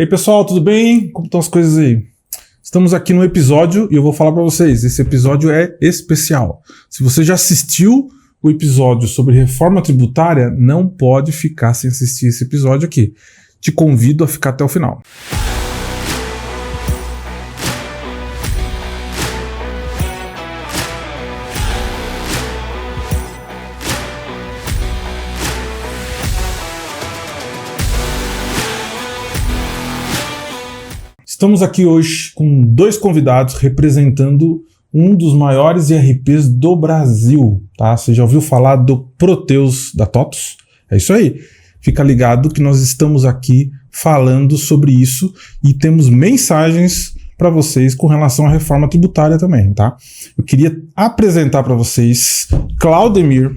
E aí, pessoal, tudo bem? Como estão as coisas aí? Estamos aqui no episódio e eu vou falar para vocês, esse episódio é especial. Se você já assistiu o episódio sobre reforma tributária, não pode ficar sem assistir esse episódio aqui. Te convido a ficar até o final. Estamos aqui hoje com dois convidados representando um dos maiores ERPs do Brasil, tá? Você já ouviu falar do Proteus da TOTVS? É isso aí. Fica ligado que nós estamos aqui falando sobre isso e temos mensagens para vocês com relação à reforma tributária também, tá? Eu queria apresentar para vocês Claudemir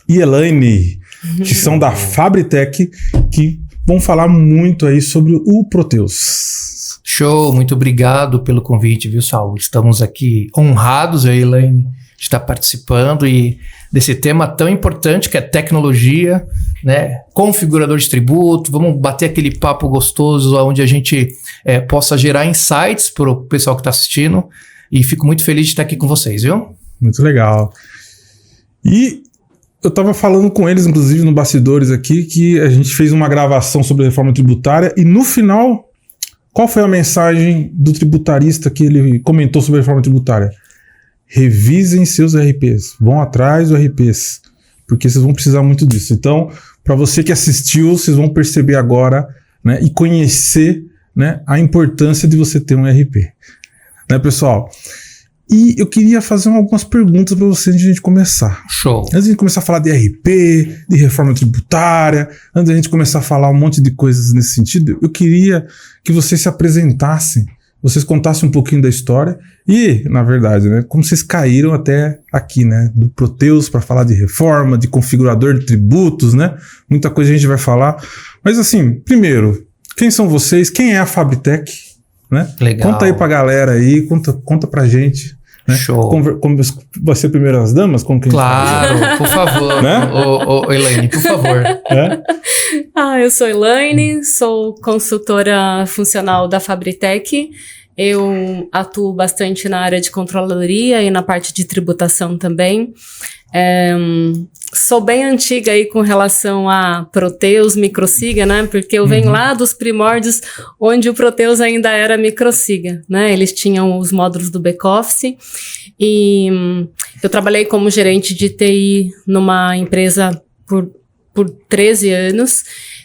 e Elaine, que são da Fabritech, que vão falar muito aí sobre o Proteus. Show, muito obrigado pelo convite, viu, Saulo? Estamos aqui honrados, eu e a Elaine, de estar participando e desse tema tão importante que é tecnologia, né? Configurador de tributo, vamos bater aquele papo gostoso onde a gente possa gerar insights para o pessoal que está assistindo e fico muito feliz de estar aqui com vocês, viu? Muito legal. E eu estava falando com eles, inclusive, no bastidores aqui, que a gente fez uma gravação sobre a reforma tributária e no final, qual foi a mensagem do tributarista que ele comentou sobre a reforma tributária? Revisem seus RPs, vão atrás dos RPs, porque vocês vão precisar muito disso. Então, para você que assistiu, vocês vão perceber agora, né, e conhecer, né, a importância de você ter um RP. Né, pessoal? E eu queria fazer algumas perguntas para você antes de a gente começar. Show. Antes de a gente começar a falar de RP, de reforma tributária, antes de a gente começar a falar um monte de coisas nesse sentido, eu queria que vocês se apresentassem, vocês contassem um pouquinho da história e, na verdade, né, como vocês caíram até aqui, né, do Proteus para falar de reforma, de configurador de tributos, né? Muita coisa a gente vai falar. Mas assim, primeiro, quem são vocês? Quem é a Fabritech? Né? Legal. Conta aí pra galera aí, conta pra gente. Né? Show. Como vai ser primeiro as damas? Como que claro, por favor. Né? Elaine, por favor. Eu sou Elaine, sou consultora funcional da Fabritech. Eu atuo bastante na área de controladoria e na parte de tributação também. Sou bem antiga aí com relação a Proteus, Microsiga, né? Porque eu venho lá dos primórdios onde o Proteus ainda era Microsiga, né? Eles tinham os módulos do back-office e eu trabalhei como gerente de TI numa empresa por 13 anos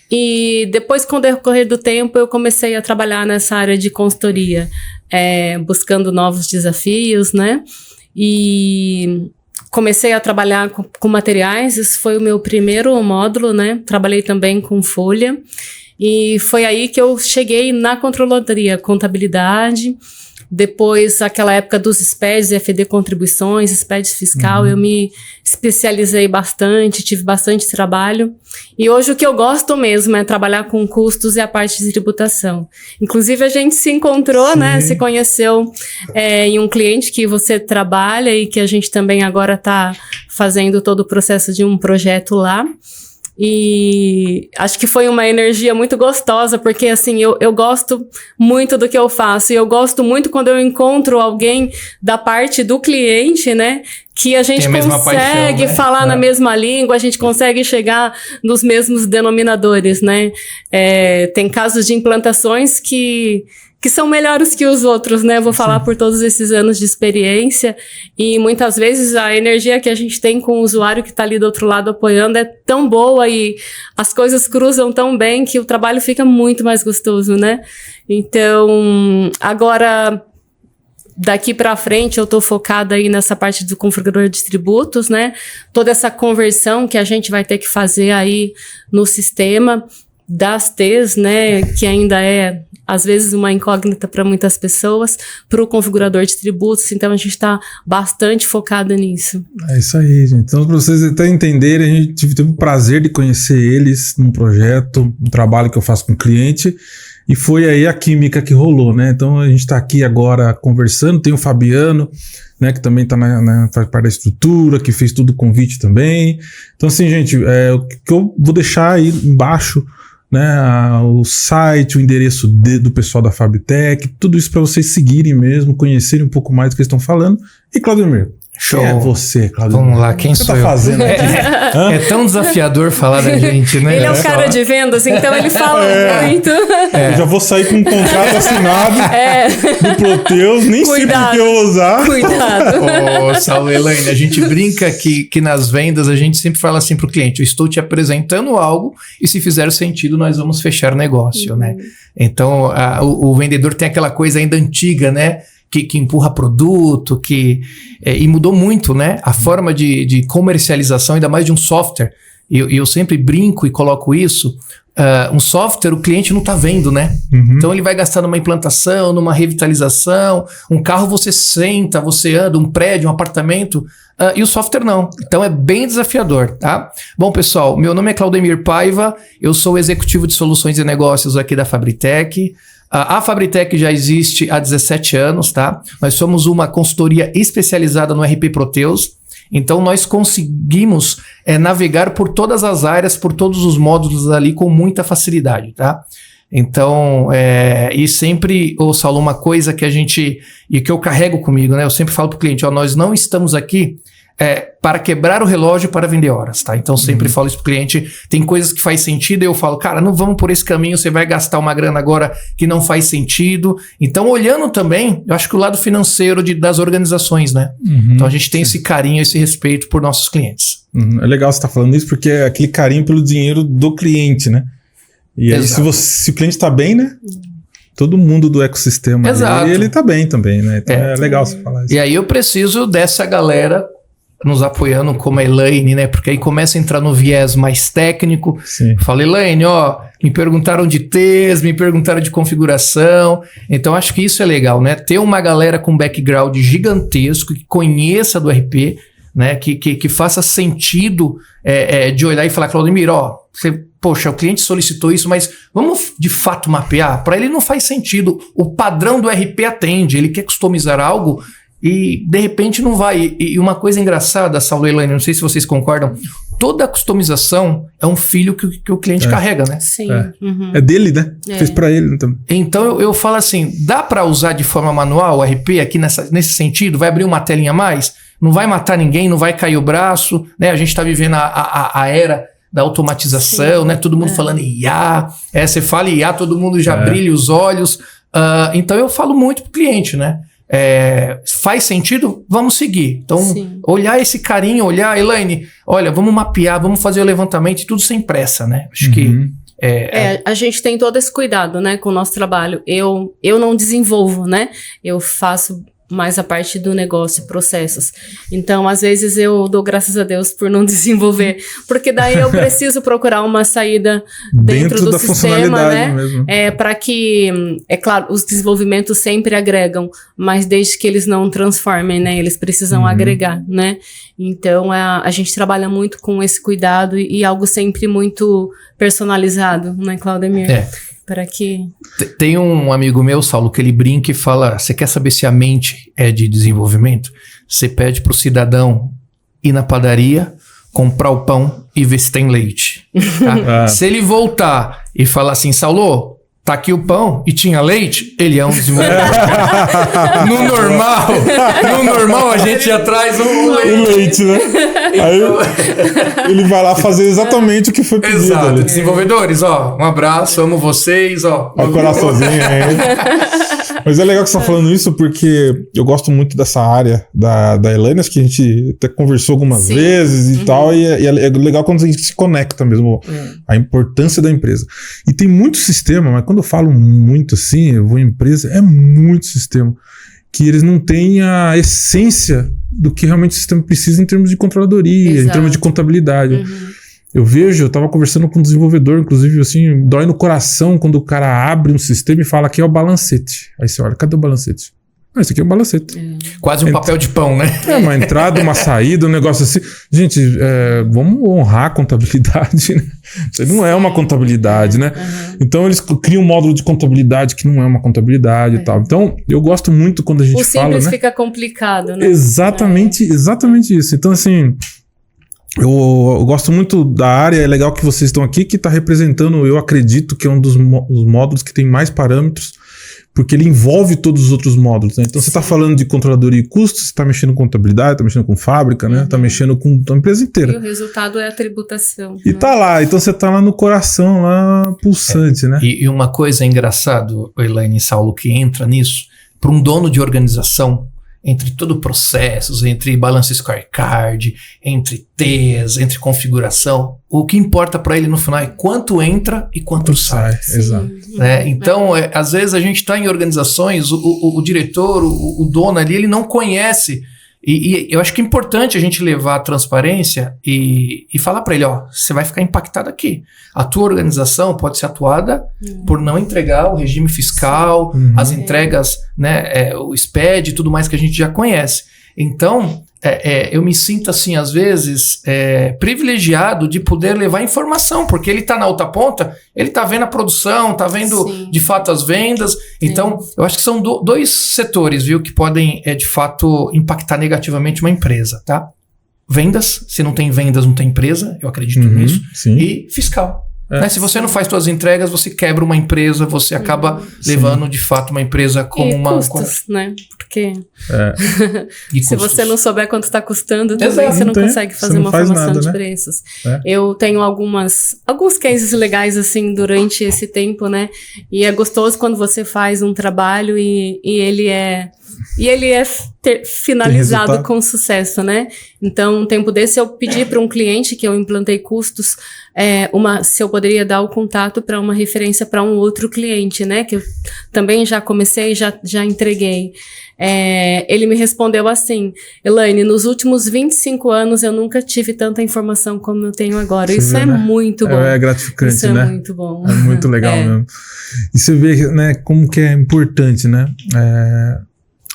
e depois, com o decorrer do tempo, eu comecei a trabalhar nessa área de consultoria, buscando novos desafios, né? E comecei a trabalhar com materiais, esse foi o meu primeiro módulo, né? Trabalhei também com folha e foi aí que eu cheguei na controladoria, contabilidade. Depois, aquela época dos SPEDs, FD Contribuições, SPEDs Fiscal, eu me especializei bastante, tive bastante trabalho. E hoje o que eu gosto mesmo é trabalhar com custos e a parte de tributação. Inclusive, a gente se encontrou, sim, né? Se conheceu em um cliente que você trabalha e que a gente também agora está fazendo todo o processo de um projeto lá. E acho que foi uma energia muito gostosa, porque assim, eu gosto muito do que eu faço, e eu gosto muito quando eu encontro alguém da parte do cliente, né, que a gente consegue falar na mesma língua, a gente consegue chegar nos mesmos denominadores, né. Tem casos de implantações que são melhores que os outros, né? Vou falar por todos esses anos de experiência e muitas vezes a energia que a gente tem com o usuário que está ali do outro lado apoiando é tão boa e as coisas cruzam tão bem que o trabalho fica muito mais gostoso, né? Então, agora, daqui para frente, eu estou focada aí nessa parte do configurador de tributos, né? Toda essa conversão que a gente vai ter que fazer aí no sistema das T's, né? Que ainda é às vezes uma incógnita para muitas pessoas, para o configurador de tributos, então a gente está bastante focado nisso. É isso aí, gente. Então, para vocês até entenderem, a gente teve o prazer de conhecer eles num projeto, um trabalho que eu faço com o cliente, e foi aí a química que rolou, né? Então a gente está aqui agora conversando, tem o Fabiano, né, que também tá faz parte da estrutura, que fez todo o convite também. Então assim, gente, o que eu vou deixar aí embaixo né, o site, o endereço do pessoal da Fabritech, tudo isso para vocês seguirem mesmo, conhecerem um pouco mais do que eles estão falando. E Claudemir, Show. quem é você, Claudemir? Vamos lá, quem sou tá eu? fazendo aqui? É tão desafiador falar da gente, né? Ele é um cara de vendas, então ele fala muito. Eu já vou sair com um contrato assinado do Proteus, nem sei por que eu vou usar. Cuidado. Ô, Saulo, Elaine, a gente brinca que nas vendas a gente sempre fala assim pro cliente, eu estou te apresentando algo e se fizer sentido nós vamos fechar o negócio, né? Então, o vendedor tem aquela coisa ainda antiga, né? Que empurra produto, e mudou muito, né? A forma de comercialização, ainda mais de um software. Eu sempre brinco e coloco isso. Um software, o cliente não está vendo, né? Então ele vai gastar numa implantação, numa revitalização. Um carro você senta, você anda, um prédio, um apartamento, e o software não. Então é bem desafiador, tá? Bom, pessoal, meu nome é Claudemir Paiva, eu sou executivo de soluções e negócios aqui da Fabritech. A Fabritech já existe há 17 anos, tá? Nós somos uma consultoria especializada no RP Proteus. Então, nós conseguimos navegar por todas as áreas, por todos os módulos ali com muita facilidade, tá? Então, e sempre, Saulo, uma coisa que que eu carrego comigo, né? Eu sempre falo pro cliente, nós não estamos aqui para quebrar o relógio para vender horas, tá? Então, sempre falo isso pro cliente, tem coisas que faz sentido, eu falo, cara, não vamos por esse caminho, você vai gastar uma grana agora que não faz sentido. Então, olhando também, eu acho que o lado financeiro das organizações, né? Então, a gente tem esse carinho, esse respeito por nossos clientes. É legal você estar falando isso, porque é aquele carinho pelo dinheiro do cliente, né? E aí, se o cliente tá bem, né? Todo mundo do ecossistema ele tá bem também, né? Então é legal você falar isso. E aí eu preciso dessa galera nos apoiando como a Elaine, né? Porque aí começa a entrar no viés mais técnico. Sim. Fala, Elaine, me perguntaram de T's, me perguntaram de configuração. Então, acho que isso é legal, né? Ter uma galera com background gigantesco, que conheça do RP, né? Que faça sentido de olhar e falar, Claudemir, poxa, o cliente solicitou isso, mas vamos de fato mapear? Para ele não faz sentido. O padrão do RP atende, ele quer customizar algo e de repente não vai. E uma coisa engraçada, Saulo e Elaine, não sei se vocês concordam, toda customização é um filho que o cliente carrega, né? Sim. É dele, né? Fez para ele. Então eu falo assim, dá para usar de forma manual o RP aqui nesse sentido? Vai abrir uma telinha a mais? Não vai matar ninguém, não vai cair o braço, né? A gente está vivendo a era da automatização, né? Todo mundo falando IA. Você fala IA, todo mundo já brilha os olhos. Então eu falo muito pro cliente, né? Faz sentido? Vamos seguir. Então, olhar esse carinho, olhar, Elaine, olha, vamos mapear, vamos fazer o levantamento, tudo sem pressa, né? Acho que a gente tem todo esse cuidado, né, com o nosso trabalho. Eu não desenvolvo, né? Eu faço mais a parte do negócio e processos. Então, às vezes eu dou graças a Deus por não desenvolver, porque daí eu preciso procurar uma saída dentro do sistema, né? Para que, é claro, os desenvolvimentos sempre agregam, mas desde que eles não transformem, né? Eles precisam agregar, né? Então, a gente trabalha muito com esse cuidado e algo sempre muito personalizado, né, Claudemir? Para que... Tem um amigo meu, Saulo, que ele brinca e fala, você quer saber se a mente é de desenvolvimento? Você pede pro cidadão ir na padaria, comprar o pão e ver se tem leite. Tá? Se ele voltar e falar assim, Saulo, tá aqui o pão e tinha leite, ele é um desenvolvedor. No normal a gente já traz um leite, né? Aí ele vai lá fazer exatamente o que foi pedido. Exato. Ali. Desenvolvedores, um abraço, amo vocês, Olha o coraçãozinho aí. Mas é legal que você tá falando isso, porque eu gosto muito dessa área da Elaine, acho que a gente até conversou algumas vezes e tal, e é legal quando a gente se conecta mesmo, a importância da empresa. E tem muito sistema, mas quando eu falo muito assim, eu vou em empresa, é muito sistema, que eles não têm a essência do que realmente o sistema precisa em termos de controladoria, em termos de contabilidade. Eu tava conversando com um desenvolvedor, inclusive, assim, dói no coração quando o cara abre um sistema e fala que é o balancete. Aí você olha, cadê o balancete? Esse aqui é um balancete. Quase um papel de pão, né? Uma entrada, uma saída, um negócio assim. Gente, vamos honrar a contabilidade, né? Isso não é uma contabilidade, né? Então, eles criam um módulo de contabilidade que não é uma contabilidade e tal. Então, eu gosto muito quando a gente fala, né? O simples fica complicado, né? Exatamente isso. Então, assim... eu gosto muito da área, é legal que vocês estão aqui, que está representando, eu acredito que é um dos módulos que tem mais parâmetros, porque ele envolve todos os outros módulos, né? Então você está falando de controladoria e custos, você está mexendo com contabilidade, está mexendo com fábrica, né? Está mexendo com a empresa inteira. E o resultado é a tributação. E tá lá, então você tá lá no coração, lá pulsante, né? E uma coisa engraçada, Elaine e Saulo, que entra nisso, para um dono de organização, entre todo processos, entre balance scorecard, entre TES, entre configuração, o que importa para ele no final é quanto entra e quanto sai. Exato. Né? Então, às vezes a gente está em organizações, o diretor, o dono ali, ele não conhece. E eu acho que é importante a gente levar a transparência e falar para ele, você vai ficar impactado aqui. A tua organização pode ser atuada por não entregar o regime fiscal, as entregas, né, o SPED e tudo mais que a gente já conhece. Então, eu me sinto assim, às vezes, privilegiado de poder levar informação, porque ele está na outra ponta, ele está vendo a produção, está vendo de fato as vendas. Então, eu acho que são dois setores, viu, que podem, de fato, impactar negativamente uma empresa, tá? Vendas, se não tem vendas, não tem empresa, eu acredito nisso. Sim. E fiscal. Né? Se você não faz suas entregas, você quebra uma empresa, você acaba levando, de fato, uma empresa como custos, né? Porque se você não souber quanto está custando, também você não consegue fazer uma formação de preços. Eu tenho alguns cases legais, assim, durante esse tempo, né? E é gostoso quando você faz um trabalho e ele é finalizado com sucesso, né? Então, um tempo desse eu pedi para um cliente que eu implantei custos, se eu poderia dar o contato para uma referência para um outro cliente, né? Que eu também já comecei, já entreguei. Ele me respondeu assim: Elaine, nos últimos 25 anos eu nunca tive tanta informação como eu tenho agora. Isso é muito bom. É gratificante, isso né? É muito bom. É muito legal mesmo. E você vê, né, como que é importante, né?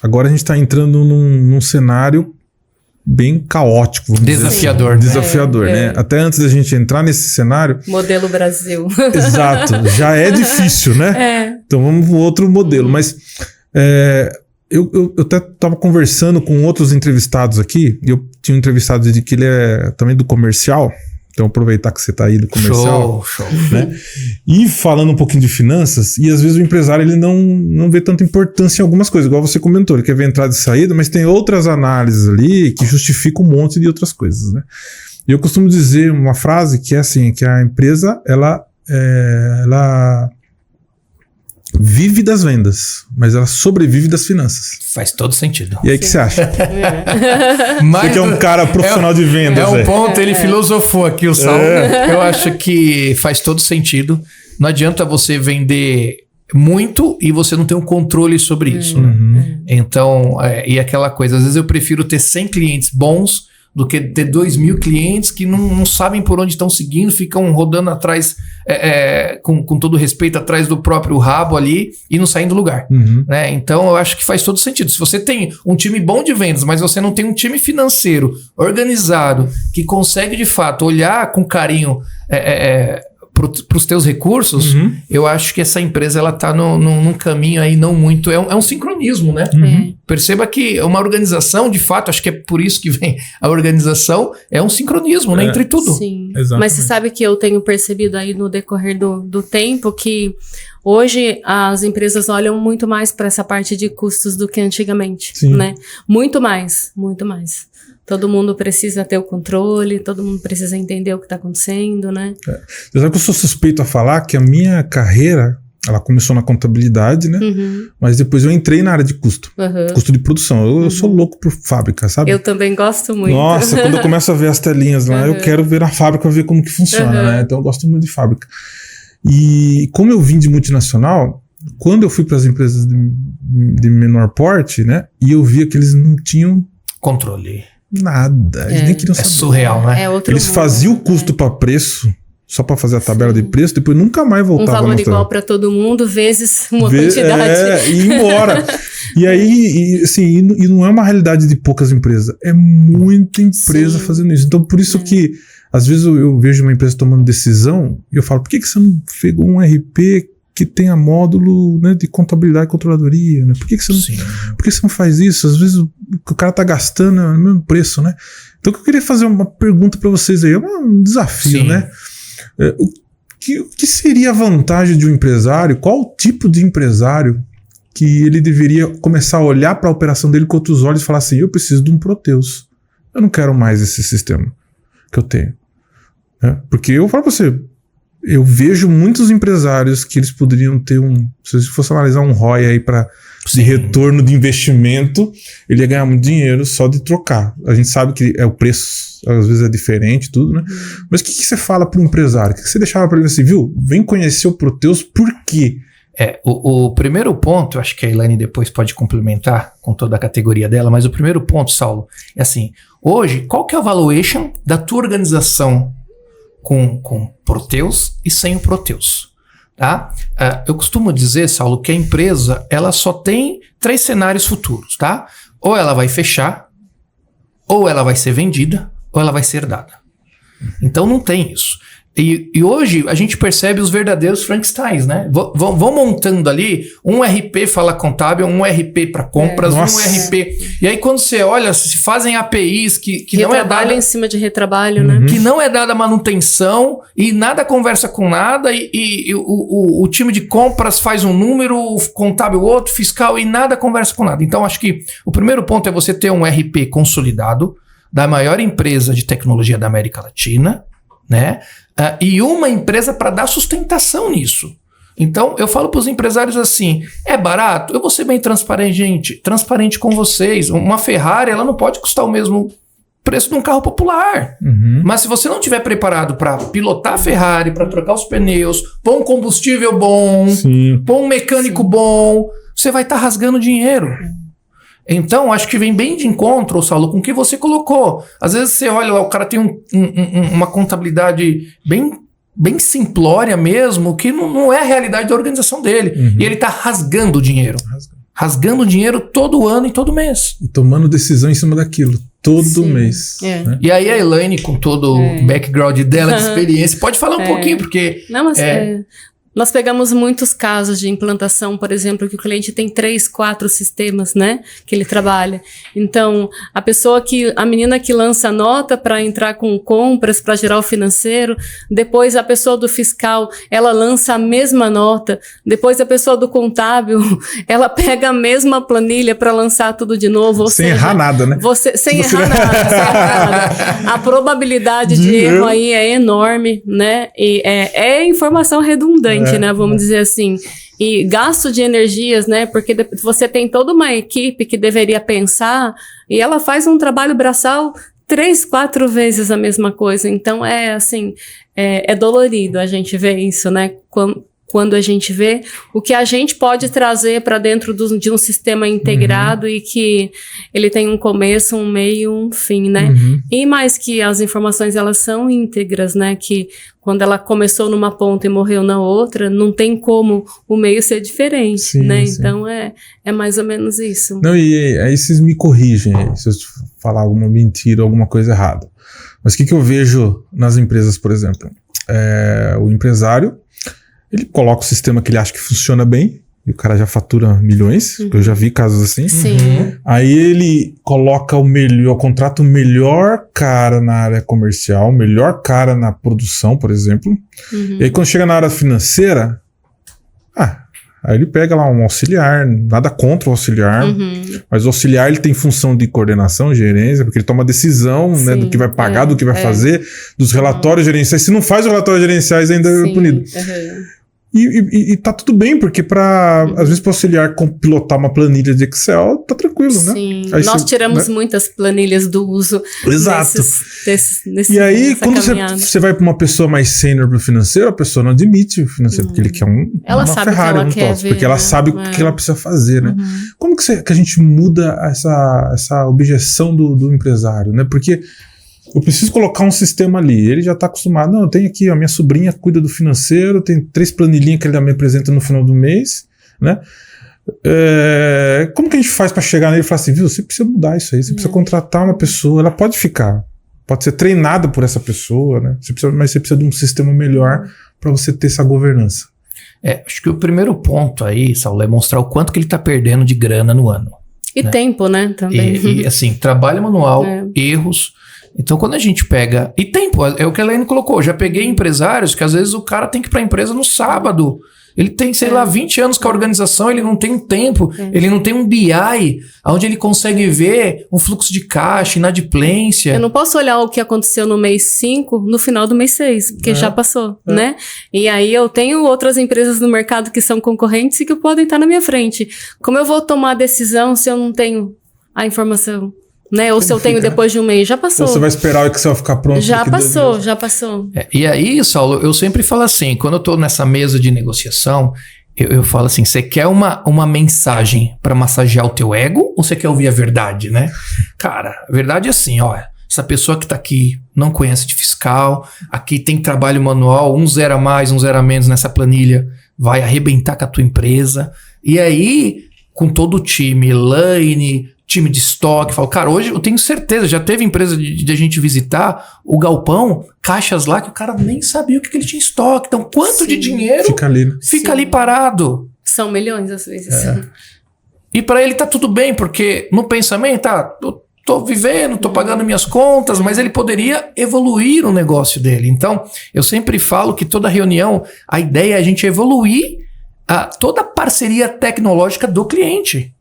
Agora a gente está entrando num cenário bem caótico. Desafiador. Desafiador, né? Até antes da gente entrar nesse cenário... Modelo Brasil. Exato. Já é difícil, né? Então vamos para outro modelo. Mas eu até estava conversando com outros entrevistados aqui. Eu tinha um entrevistado que ele é também do comercial. Então aproveitar que você está aí do comercial. Show. Né? E falando um pouquinho de finanças, e às vezes o empresário ele não vê tanta importância em algumas coisas, igual você comentou, ele quer ver entrada e saída, mas tem outras análises ali que justificam um monte de outras coisas, né? E eu costumo dizer uma frase que é assim, que a empresa ela vive das vendas, mas ela sobrevive das finanças. Faz todo sentido. E aí, o que você acha? Você que é um cara profissional de vendas. É um ponto, ele filosofou aqui, o Saulo. Eu acho que faz todo sentido. Não adianta você vender muito e você não ter um controle sobre isso. Né? Então, e aquela coisa, às vezes eu prefiro ter 100 clientes bons do que ter 2.000 clientes que não sabem por onde estão seguindo, ficam rodando atrás, com todo respeito, atrás do próprio rabo ali e não saem do lugar. Né? Então, eu acho que faz todo sentido. Se você tem um time bom de vendas, mas você não tem um time financeiro organizado, que consegue, de fato, olhar com carinho para os teus recursos, eu acho que essa empresa ela está num caminho aí não muito... É um sincronismo, né? Perceba que uma organização, de fato, acho que é por isso que vem a organização, é um sincronismo, né? Entre tudo. Sim. Mas você sabe que eu tenho percebido aí no decorrer do tempo que hoje as empresas olham muito mais para essa parte de custos do que antigamente, né? Muito mais. Todo mundo precisa ter o controle, todo mundo precisa entender o que está acontecendo, né? Você sabe que eu sou suspeito a falar que a minha carreira, ela começou na contabilidade, né? Mas depois eu entrei na área de custo. Custo de produção. Eu sou louco por fábrica, sabe? Eu também gosto muito. Nossa, quando eu começo a ver as telinhas lá, eu quero ver a fábrica, ver como que funciona, né? Então eu gosto muito de fábrica. E como eu vim de multinacional, quando eu fui para as empresas de menor porte, né? E eu via que eles não tinham controle. Nada. Eles nem queriam saber. É surreal, né? Eles faziam o custo para preço, só para fazer a tabela de preço, depois nunca mais voltava. Um valor igual para todo mundo, vezes uma quantidade. E ir embora. E aí, assim, e não é uma realidade de poucas empresas. É muita empresa fazendo isso. Então, por isso que, às vezes, eu vejo uma empresa tomando decisão e eu falo, por que você não pegou um RP que tenha módulo, né, de contabilidade e controladoria, né? Por que você não faz isso? Às vezes o cara tá gastando o mesmo preço, né? Então eu queria fazer uma pergunta para vocês aí, é um desafio, Sim. né? O que seria a vantagem de um empresário? Qual o tipo de empresário que ele deveria começar a olhar para a operação dele com outros olhos e falar assim, eu preciso de um Proteus. Eu não quero mais esse sistema que eu tenho. Porque eu falo para você, eu vejo muitos empresários que eles poderiam ter se fosse analisar um ROI aí de retorno de investimento, ele ia ganhar muito dinheiro só de trocar. A gente sabe que o preço às vezes é diferente, tudo, né? Mas o que você fala para o empresário? O que você deixava para ele assim, viu? Vem conhecer o Proteus, por quê? O primeiro ponto, acho que a Elaine depois pode complementar com toda a categoria dela, mas o primeiro ponto, Saulo, é assim, hoje, qual que é a valuation da tua organização com Proteus e sem o Proteus? Tá? Eu costumo dizer, Saulo, que a empresa ela só tem 3 cenários futuros, tá? Ou ela vai fechar, ou ela vai ser vendida, ou ela vai ser dada. Então não tem isso. E hoje a gente percebe os verdadeiros Frankensteins, né? Vão montando ali um RP fala contábil, um RP para compras, um RP. E aí quando você olha, se fazem APIs que não é dada em cima de retrabalho, né? Que não é dada manutenção e nada conversa com nada e o time de compras faz um número, o contábil outro, fiscal e nada conversa com nada. Então acho que o primeiro ponto é você ter um RP consolidado da maior empresa de tecnologia da América Latina, né? E uma empresa para dar sustentação nisso. Então, eu falo para os empresários assim, é barato? Eu vou ser bem transparente com vocês. Uma Ferrari, ela não pode custar o mesmo preço de um carro popular. Mas se você não estiver preparado para pilotar a Ferrari, para trocar os pneus, pôr um combustível bom, pôr um mecânico bom, você vai estar rasgando dinheiro. Então, acho que vem bem de encontro, Saulo, com o que você colocou. Às vezes você olha lá, o cara tem uma contabilidade bem simplória mesmo, que não é a realidade da organização dele. E ele está rasgando dinheiro. Rasgando dinheiro todo ano e todo mês. E tomando decisão em cima daquilo, todo mês. Né? E aí a Elaine, com todo o background dela, de experiência, pode falar um pouquinho, porque... Não, mas nós pegamos muitos casos de implantação, por exemplo, que o cliente tem 3, 4 sistemas, né, que ele trabalha. Então, a menina que lança a nota para entrar com compras, para gerar o financeiro, depois a pessoa do fiscal, ela lança a mesma nota, depois a pessoa do contábil, ela pega a mesma planilha para lançar tudo de novo. Sem errar nada, né? Sem errar nada. A probabilidade de erro aí é enorme, né, e é informação redundante. Né, vamos dizer assim, e gasto de energias, né, porque você tem toda uma equipe que deveria pensar e ela faz um trabalho braçal 3, 4 vezes a mesma coisa, então é dolorido a gente ver isso, né, quando a gente vê o que a gente pode trazer para dentro de um sistema integrado e que ele tem um começo, um meio, um fim, né? E mais que as informações, elas são íntegras, né? Que quando ela começou numa ponta e morreu na outra, não tem como o meio ser diferente, né? Sim. Então, é mais ou menos isso. Não, e aí vocês me corrigem aí, se eu falar alguma mentira, alguma coisa errada. Mas o que eu vejo nas empresas, por exemplo? O empresário, ele coloca o sistema que ele acha que funciona bem, e o cara já fatura milhões, eu já vi casos assim. Sim. Aí ele coloca contrata o melhor cara na área comercial, o melhor cara na produção, por exemplo. E aí quando chega na área financeira, aí ele pega lá um auxiliar, nada contra o auxiliar, mas o auxiliar ele tem função de coordenação, gerência, porque ele toma decisão, né, do que vai pagar, do que vai fazer, dos relatórios gerenciais. Se não faz os relatórios gerenciais, ainda é punido. E tá tudo bem, porque às vezes para auxiliar pilotar uma planilha de Excel, tá tranquilo, né? Sim, nós tiramos muitas planilhas do uso. Exato. E aí, quando você vai para uma pessoa mais sênior pro financeiro, a pessoa não admite o financeiro, porque ele quer ela uma sabe Ferrari, que ela quer ver, porque ela sabe o que ela precisa fazer, né? Como que a gente muda essa objeção do empresário, né? Porque eu preciso colocar um sistema ali. Ele já está acostumado. Não, eu tenho aqui, a minha sobrinha cuida do financeiro, tem 3 planilhinhas que ele me apresenta no final do mês, né? Como que a gente faz para chegar nele e falar assim, viu, você precisa mudar isso aí, você precisa contratar uma pessoa, ela pode ser treinada por essa pessoa, né? Mas você precisa de um sistema melhor para você ter essa governança. Acho que o primeiro ponto aí, Saulo, é mostrar o quanto que ele está perdendo de grana no ano. E tempo, né? Também. E assim, trabalho manual, erros. Então, quando a gente pega... E tempo, é o que a Elaine colocou. Já peguei empresários que às vezes o cara tem que ir para a empresa no sábado. Ele tem, sei lá, 20 anos com a organização, ele não tem um tempo, ele não tem um BI, onde ele consegue ver um fluxo de caixa, inadimplência. Eu não posso olhar o que aconteceu no mês 5 no final do mês 6, porque já passou, né? E aí eu tenho outras empresas no mercado que são concorrentes e que podem estar na minha frente. Como eu vou tomar a decisão se eu não tenho a informação? Né? Ou se eu tenho depois de um mês, já passou. Você vai esperar o Excel ficar pronto? Já passou, já passou. E aí, Saulo, eu sempre falo assim, quando eu tô nessa mesa de negociação, eu falo assim, você quer uma mensagem para massagear o teu ego ou você quer ouvir a verdade, né? Cara, a verdade é assim, ó, essa pessoa que tá aqui não conhece de fiscal, aqui tem trabalho manual, um zero a mais, um zero a menos nessa planilha, vai arrebentar com a tua empresa. E aí, com todo o time, Elaine, time de estoque, falo, cara, hoje eu tenho certeza, já teve empresa de a gente visitar o galpão, caixas lá que o cara nem sabia o que ele tinha em estoque. Então, quanto de dinheiro fica ali parado? São milhões às vezes. E para ele tá tudo bem, porque no pensamento, tô vivendo, tô pagando minhas contas, mas ele poderia evoluir o negócio dele. Então, eu sempre falo que toda reunião, a ideia é a gente evoluir toda a parceria tecnológica do cliente.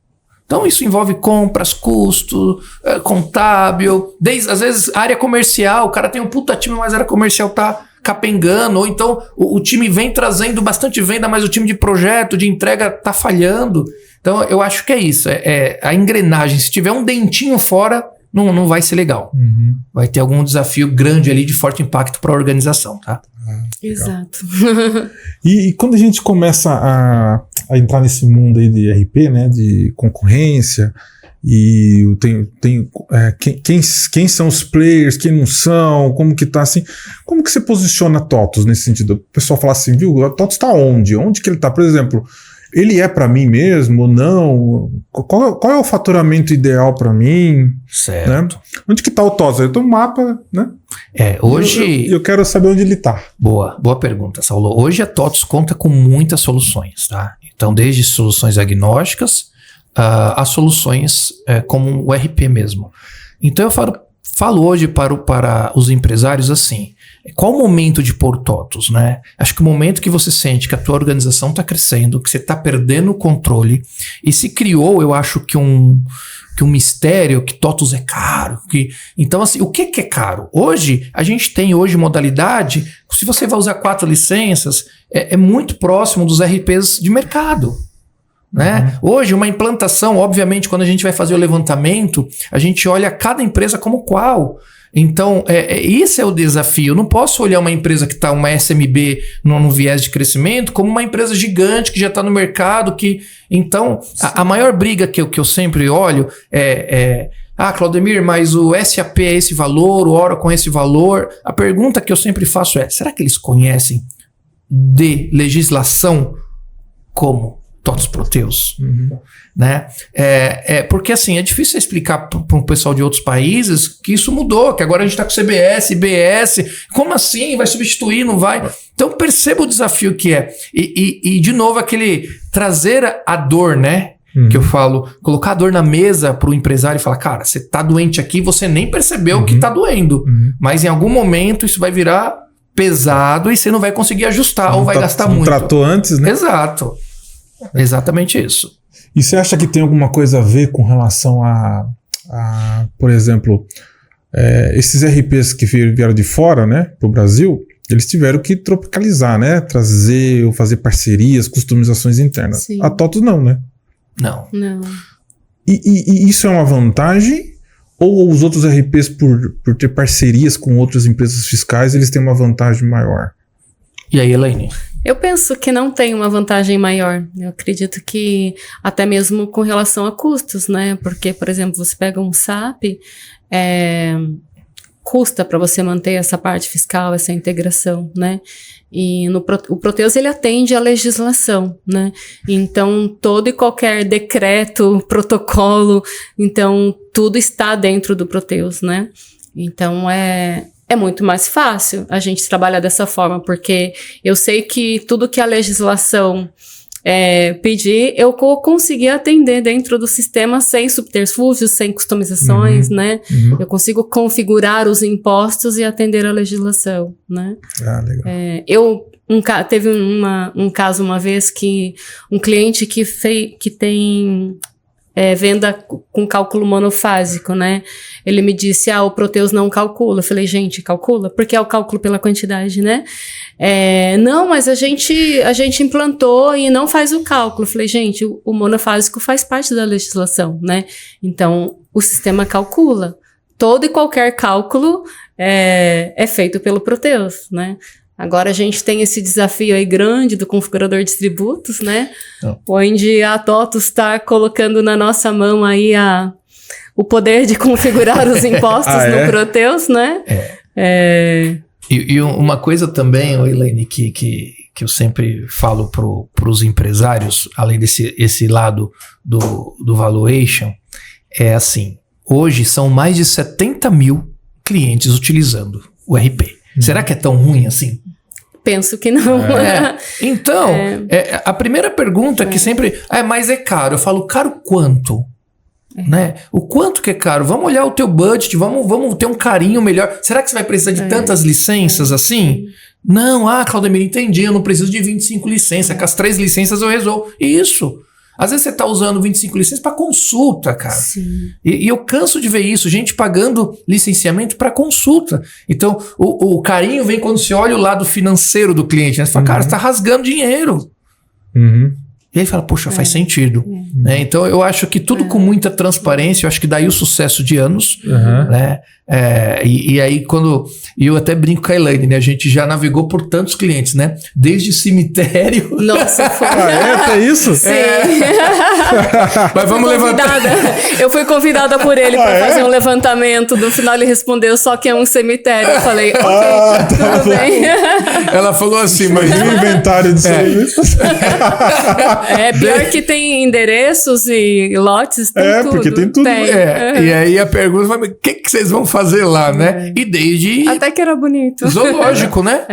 Então isso envolve compras, custo, contábil, às vezes área comercial, o cara tem um puta time, mas a área comercial tá capengando, ou então o time vem trazendo bastante venda, mas o time de projeto, de entrega tá falhando. Então eu acho que é isso, a engrenagem, se tiver um dentinho fora, não vai ser legal. Vai ter algum desafio grande ali de forte impacto para a organização, tá? Exato. E quando a gente começa a entrar nesse mundo aí de RP, né, de concorrência, e quem são os players, quem não são, como que tá assim, como que você posiciona a TOTVS nesse sentido? O pessoal fala assim, viu, a TOTVS tá onde? Onde que ele tá? Por exemplo, ele é para mim mesmo ou não? Qual é o faturamento ideal para mim? Certo. Né? Onde que tá o TOTVS? Eu tô no mapa, né? Hoje... Eu quero saber onde ele tá. Boa pergunta, Saulo. Hoje a TOTVS conta com muitas soluções, tá? Então, desde soluções agnósticas a soluções como o RP mesmo. Então, eu falo hoje para os empresários assim, qual o momento de pôr TOTVS, né? Acho que o momento que você sente que a tua organização está crescendo, que você está perdendo o controle, e se criou, eu acho que um mistério, que TOTVS é caro. Então, assim, o que é caro? Hoje, a gente tem modalidade, se você vai usar 4 licenças, é muito próximo dos RPs de mercado. Né? Hoje, uma implantação, obviamente, quando a gente vai fazer o levantamento, a gente olha cada empresa como qual. Então, esse é o desafio. Eu não posso olhar uma empresa que está, uma SMB, no viés de crescimento, como uma empresa gigante que já está no mercado. Então, a maior briga que eu sempre olho Claudemir, mas o SAP é esse valor, o Oracle é esse valor. A pergunta que eu sempre faço será que eles conhecem de legislação como TOTVS Proteus? Né? Porque assim, é difícil explicar para um pessoal de outros países que isso mudou, que agora a gente está com CBS, IBS, como assim? Vai substituir, não vai? Então perceba o desafio que é. E de novo, aquele trazer a dor, né? Que eu falo, colocar a dor na mesa para o empresário e falar, cara, você tá doente aqui, você nem percebeu que tá doendo, mas em algum momento isso vai virar pesado e você não vai conseguir ajustar ou vai gastar muito. Tratou antes, né? Exato. Exatamente isso. E você acha que tem alguma coisa a ver com relação por exemplo, esses RPs que vieram de fora, né, para o Brasil, eles tiveram que tropicalizar, né, trazer ou fazer parcerias, customizações internas. Sim. A TOTVS não, né? Não. E isso é uma vantagem? Ou os outros RPs, por ter parcerias com outras empresas fiscais, eles têm uma vantagem maior? E aí, Elaine? Eu penso que não tem uma vantagem maior. Eu acredito que até mesmo com relação a custos, né? Porque, por exemplo, você pega um SAP, custa para você manter essa parte fiscal, essa integração, né? E o Proteus, ele atende à legislação, né? Então, todo e qualquer decreto, protocolo, então, tudo está dentro do Proteus, né? Então, é muito mais fácil a gente trabalhar dessa forma, porque eu sei que tudo que a legislação pedir, eu consegui atender dentro do sistema sem subterfúgios, sem customizações, né? Eu consigo configurar os impostos e atender a legislação, né? Ah, legal. Teve um caso uma vez que um cliente que tem venda com cálculo monofásico, né? Ele me disse, o Proteus não calcula. Eu falei, gente, calcula? Porque é o cálculo pela quantidade, né? Não, mas a gente implantou e não faz o cálculo. Eu falei, gente, o monofásico faz parte da legislação, né? Então, o sistema calcula. Todo e qualquer cálculo é feito pelo Proteus, né? Agora a gente tem esse desafio aí grande do configurador de tributos, né? Onde a TOTUS está colocando na nossa mão aí o poder de configurar os impostos no Proteus, né? E uma coisa também, Elaine, que eu sempre falo para os empresários, além desse lado do valuation, é assim, hoje são mais de 70 mil clientes utilizando o RP. Será que é tão ruim assim? Penso que não. Então, a primeira pergunta que sempre... mas é caro. Eu falo, caro quanto? Né? O quanto que é caro? Vamos olhar o teu budget, vamos ter um carinho melhor. Será que você vai precisar de tantas licenças assim? Não, Claudemir, entendi, eu não preciso de 25 licenças, com as 3 licenças eu resolvo. Isso. Às vezes você tá usando 25 licenças para consulta, cara. E eu canso de ver isso, gente pagando licenciamento para consulta. Então, o carinho vem quando você olha o lado financeiro do cliente, né? Você fala, cara, você tá rasgando dinheiro. E ele fala, poxa, faz sentido. Né? Então, eu acho que tudo com muita transparência, eu acho que daí o sucesso de anos. Né? E aí, e eu até brinco com a Elaine, né? A gente já navegou por tantos clientes, né? Desde cemitério. Nossa, foi. É isso? Sim. Mas vamos levantar. Eu fui convidada por ele para fazer um levantamento. No final, ele respondeu só que é um cemitério. Eu falei, ok, tudo bem. Ela falou assim, mas e o inventário de serviços? Pior que tem endereços e lotes, tem tudo. Porque tem tudo. E aí a pergunta foi, o que vocês vão fazer lá, né? E desde... Até que era bonito. Zoológico, né?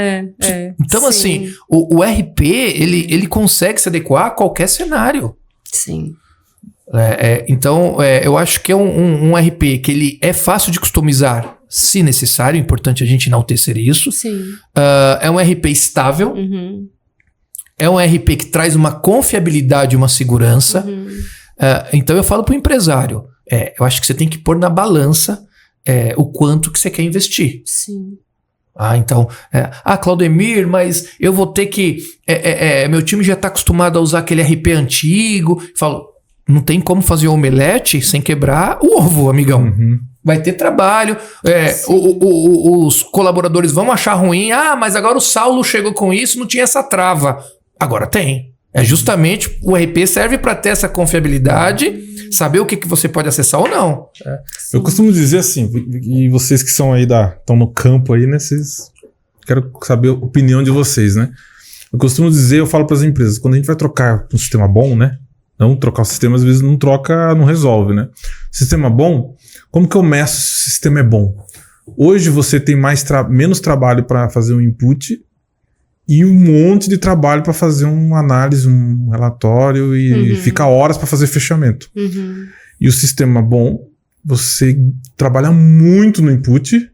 Então, sim. assim, o RP, ele consegue se adequar a qualquer cenário. Sim. Então, eu acho que é um RP que ele é fácil de customizar, se necessário. É importante a gente enaltecer isso. Sim. É um RP estável. É um RP que traz uma confiabilidade e uma segurança. Então eu falo para o empresário, eu acho que você tem que pôr na balança o quanto que você quer investir. Sim. Então, Claudemir, mas eu vou ter que... meu time já está acostumado a usar aquele RP antigo. Falo, não tem como fazer omelete sem quebrar o ovo, amigão. Vai ter trabalho, os colaboradores vão achar ruim. Mas agora o Saulo chegou com isso, não tinha essa trava. Agora tem. Justamente o RP serve para ter essa confiabilidade, saber o que você pode acessar ou não. Eu costumo dizer assim, e vocês que são aí estão no campo aí, né? Quero saber a opinião de vocês, né? Eu costumo dizer, eu falo para as empresas, quando a gente vai trocar um sistema bom, né? Não trocar o sistema, às vezes não troca, não resolve, né? Sistema bom, como que eu meço se o sistema é bom? Hoje você tem menos trabalho para fazer um input e um monte de trabalho para fazer uma análise, um relatório e fica horas para fazer fechamento. E o sistema bom, você trabalha muito no input,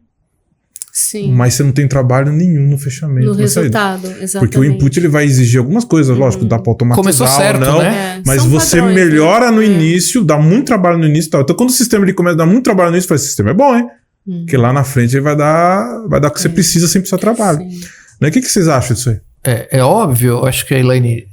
mas você não tem trabalho nenhum no fechamento. No resultado, exatamente. Porque o input ele vai exigir algumas coisas, lógico, dá para automatizar. Começou certo, ou não, né? mas São você padrões, melhora no início, dá muito trabalho no início e tal. Então quando o sistema ele começa a dar muito trabalho no início, esse sistema é bom, hein? Porque lá na frente ele vai dar o que você precisa sem precisar de trabalho. O que vocês acham disso aí? É óbvio, eu acho que a Elaine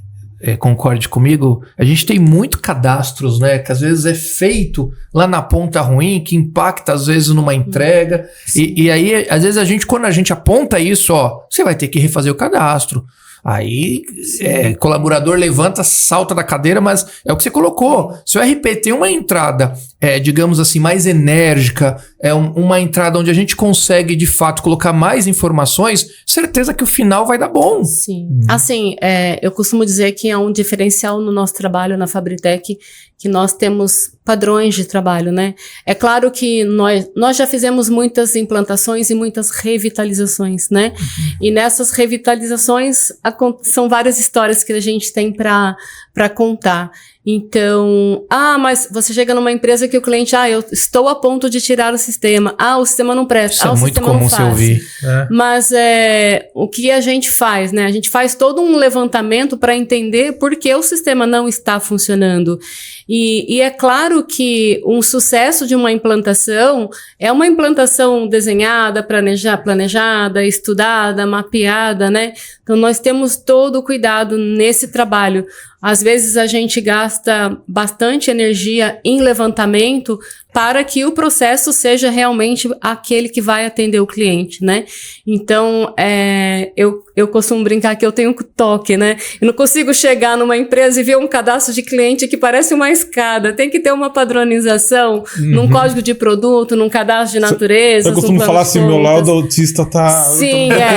concorde comigo, a gente tem muito cadastros, né? Que às vezes é feito lá na ponta ruim, que impacta às vezes numa entrega. E aí, às vezes quando a gente aponta isso, você vai ter que refazer o cadastro. Aí, colaborador levanta, salta da cadeira, mas é o que você colocou. Se o RP tem uma entrada, digamos assim, mais enérgica, uma entrada onde a gente consegue, de fato, colocar mais informações, certeza que o final vai dar bom. Sim. Assim, eu costumo dizer que é um diferencial no nosso trabalho na Fabritech, que nós temos padrões de trabalho, né? É claro que nós já fizemos muitas implantações e muitas revitalizações, né? E nessas revitalizações são várias histórias que a gente tem para contar. Então, mas você chega numa empresa que o cliente, eu estou a ponto de tirar o sistema. O sistema não presta. Isso é o muito sistema comum não se faz. ouvir. Mas o que a gente faz, né? A gente faz todo um levantamento para entender por que o sistema não está funcionando. E é claro que um sucesso de uma implantação é uma implantação desenhada, planejada, estudada, mapeada, né? Então, nós temos todo o cuidado nesse trabalho. Às vezes, a gente gasta bastante energia em levantamento para que o processo seja realmente aquele que vai atender o cliente, né? Então, eu costumo brincar que eu tenho toque, né? Eu não consigo chegar numa empresa e ver um cadastro de cliente que parece uma escada. Tem que ter uma padronização num código de produto, num cadastro de natureza. Eu costumo falar assim, meu laudo autista tá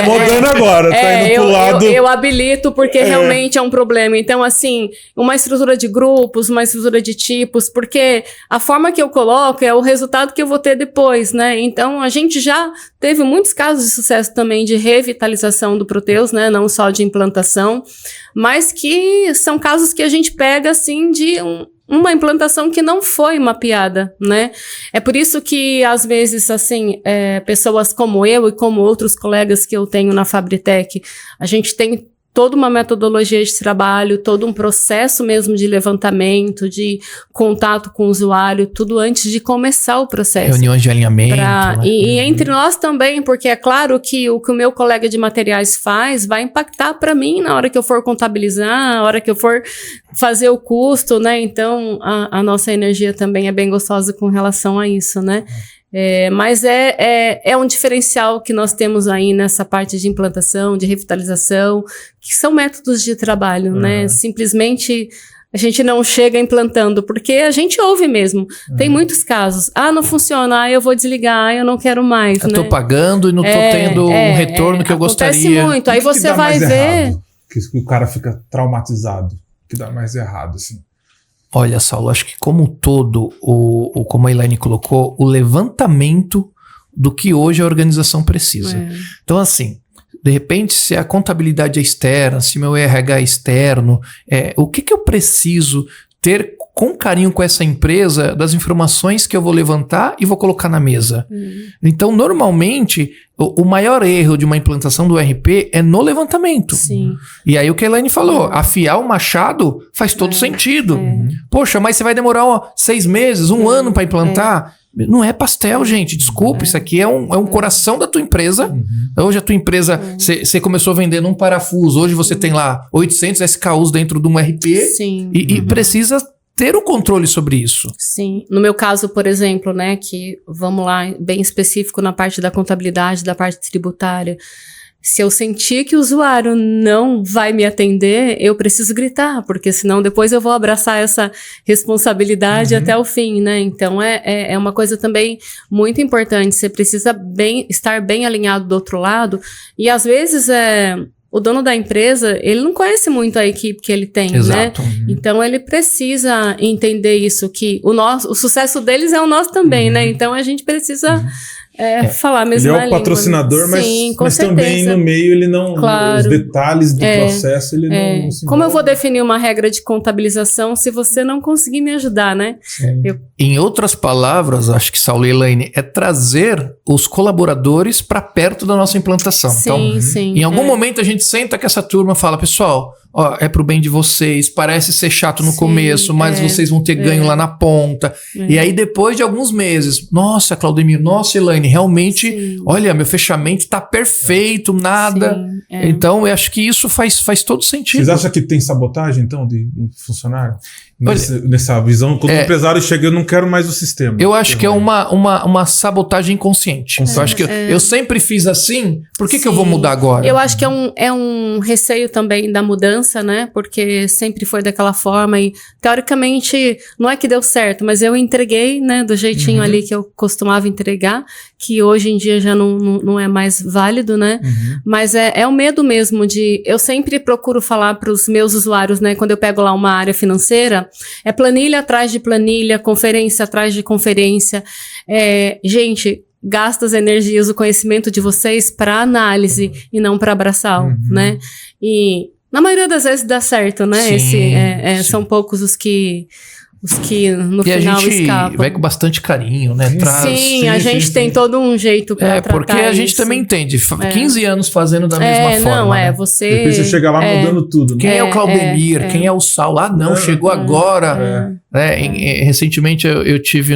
mudando agora, tá indo pro lado... Eu habilito porque realmente é um problema. Então, assim, uma estrutura de grupos, uma estrutura de tipos, porque a forma que eu coloco é o resultado que eu vou ter depois, né? Então, a gente já teve muitos casos de sucesso também de revitalização do Proteus, né? Não só de implantação, mas que são casos que a gente pega, assim, de uma implantação que não foi mapeada, né? É por isso que, às vezes, assim, pessoas como eu e como outros colegas que eu tenho na Fabritech, a gente tem toda uma metodologia de trabalho, todo um processo mesmo de levantamento, de contato com o usuário, tudo antes de começar o processo. Reuniões de alinhamento. Né? E entre nós também, porque é claro que o que o meu colega de materiais faz vai impactar para mim na hora que eu for contabilizar, na hora que eu for fazer o custo, né? Então, a nossa energia também é bem gostosa com relação a isso, né? Mas é um diferencial que nós temos aí nessa parte de implantação, de revitalização, que são métodos de trabalho, né? Simplesmente a gente não chega implantando, porque a gente ouve mesmo. Tem muitos casos. Não funciona, eu vou desligar, eu não quero mais, eu né? tô pagando e não tô tendo um retorno que eu gostaria. Acontece muito, aí você vai ver... Que o cara fica traumatizado, que dá mais errado, assim. Olha, Saulo, acho que como um todo, como a Elaine colocou, o levantamento do que hoje a organização precisa. Então, assim, de repente, se a contabilidade é externa, se meu RH é externo, o que eu preciso ter com carinho com essa empresa das informações que eu vou levantar e vou colocar na mesa. Então, normalmente, o maior erro de uma implantação do ERP é no levantamento. Sim. E aí o que a Elaine falou, afiar o machado faz todo sentido. Poxa, mas você vai demorar 6 meses, 1 ano para implantar? Não é pastel, gente. Desculpa, isso aqui é um coração da tua empresa. Hoje a tua empresa, você começou vendendo um parafuso, hoje você tem lá 800 SKUs dentro de um ERP. Sim. E precisa ter o controle sobre isso. Sim. No meu caso, por exemplo, né, que vamos lá, bem específico na parte da contabilidade, da parte tributária. Se eu sentir que o usuário não vai me atender, eu preciso gritar, porque senão depois eu vou abraçar essa responsabilidade até o fim, né? Então, é uma coisa também muito importante. Você precisa estar bem alinhado do outro lado. E, às vezes, o dono da empresa, ele não conhece muito a equipe que ele tem, Exato. né? Então, ele precisa entender isso, que o sucesso deles é o nosso também, né? Então, a gente precisa... falar mesmo. Ele é o patrocinador, língua, né? mas também no meio ele não. Claro. Os detalhes do processo ele não se Como eu vou definir uma regra de contabilização se você não conseguir me ajudar, né? Em outras palavras, acho que Saulo e Elaine, é trazer os colaboradores para perto da nossa implantação. Sim, sim. Em algum momento a gente senta com essa turma e fala, pessoal, é pro bem de vocês, parece ser chato no começo, mas vocês vão ter ganho lá na ponta. E aí depois de alguns meses, nossa, Claudemir, nossa, Elaine, realmente, olha, meu fechamento tá perfeito, nada. Então, eu acho que isso faz todo sentido. Vocês acham que tem sabotagem, então, de funcionário? Nessa visão, quando o empresário chega, eu não quero mais o sistema. Eu acho que é uma sabotagem inconsciente. Eu acho que eu sempre fiz assim, por que eu vou mudar agora? Eu acho que é um receio também da mudança, né? Porque sempre foi daquela forma e, teoricamente, não é que deu certo, mas eu entreguei, né, do jeitinho ali que eu costumava entregar, que hoje em dia já não é mais válido, né? Mas é o medo mesmo de... Eu sempre procuro falar para os meus usuários, né? Quando eu pego lá uma área financeira, é planilha atrás de planilha, conferência atrás de conferência. Gente, gasta as energias, o conhecimento de vocês para análise e não para abraçal, né? E Na maioria das vezes dá certo, né? Sim, sim. São poucos os que no e final a gente escapam. vai com bastante carinho, né? Sim, a gente tem todo um jeito pra tratar porque a gente isso. também entende. 15 anos fazendo da mesma forma. Né? Você... Depois você chega lá mudando tudo. Né? Quem é o Claudemir? Quem é o Saulo? Ah, não, chegou agora. Recentemente eu tive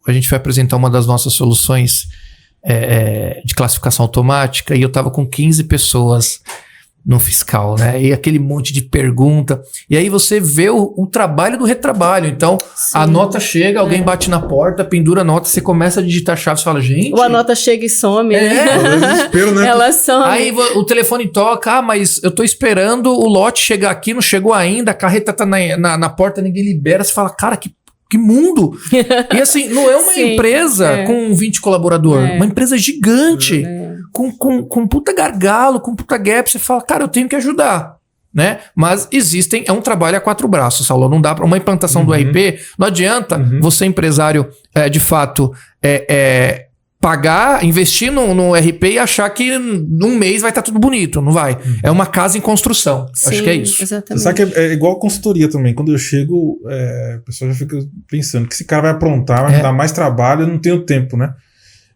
a gente foi apresentar uma das nossas soluções de classificação automática e eu tava com 15 pessoas no fiscal, né? E aquele monte de pergunta. E aí você vê o trabalho do retrabalho. Então, a nota chega, alguém bate na porta, pendura a nota, você começa a digitar chaves e fala, gente... Ou a nota chega e some. Desespero, né? Ela some. Aí o telefone toca, mas eu tô esperando o lote chegar aqui, não chegou ainda, a carreta tá na porta, ninguém libera. Você fala, cara, que mundo! E assim, não é uma empresa com 20 colaboradores, uma empresa gigante, com puta gargalo, com puta gap. Você fala, cara, eu tenho que ajudar, né? Mas é um trabalho a 4 braços, Saulo. Não dá para uma implantação do RP, não adianta você, empresário, de fato, pagar, investir no RP e achar que num mês vai estar tudo bonito. Não vai. É uma casa em construção. Sim, acho que é isso. Exatamente. Você sabe que é igual consultoria também. Quando eu chego, o pessoal já fica pensando que esse cara vai aprontar, vai me dar mais trabalho, eu não tenho tempo, né?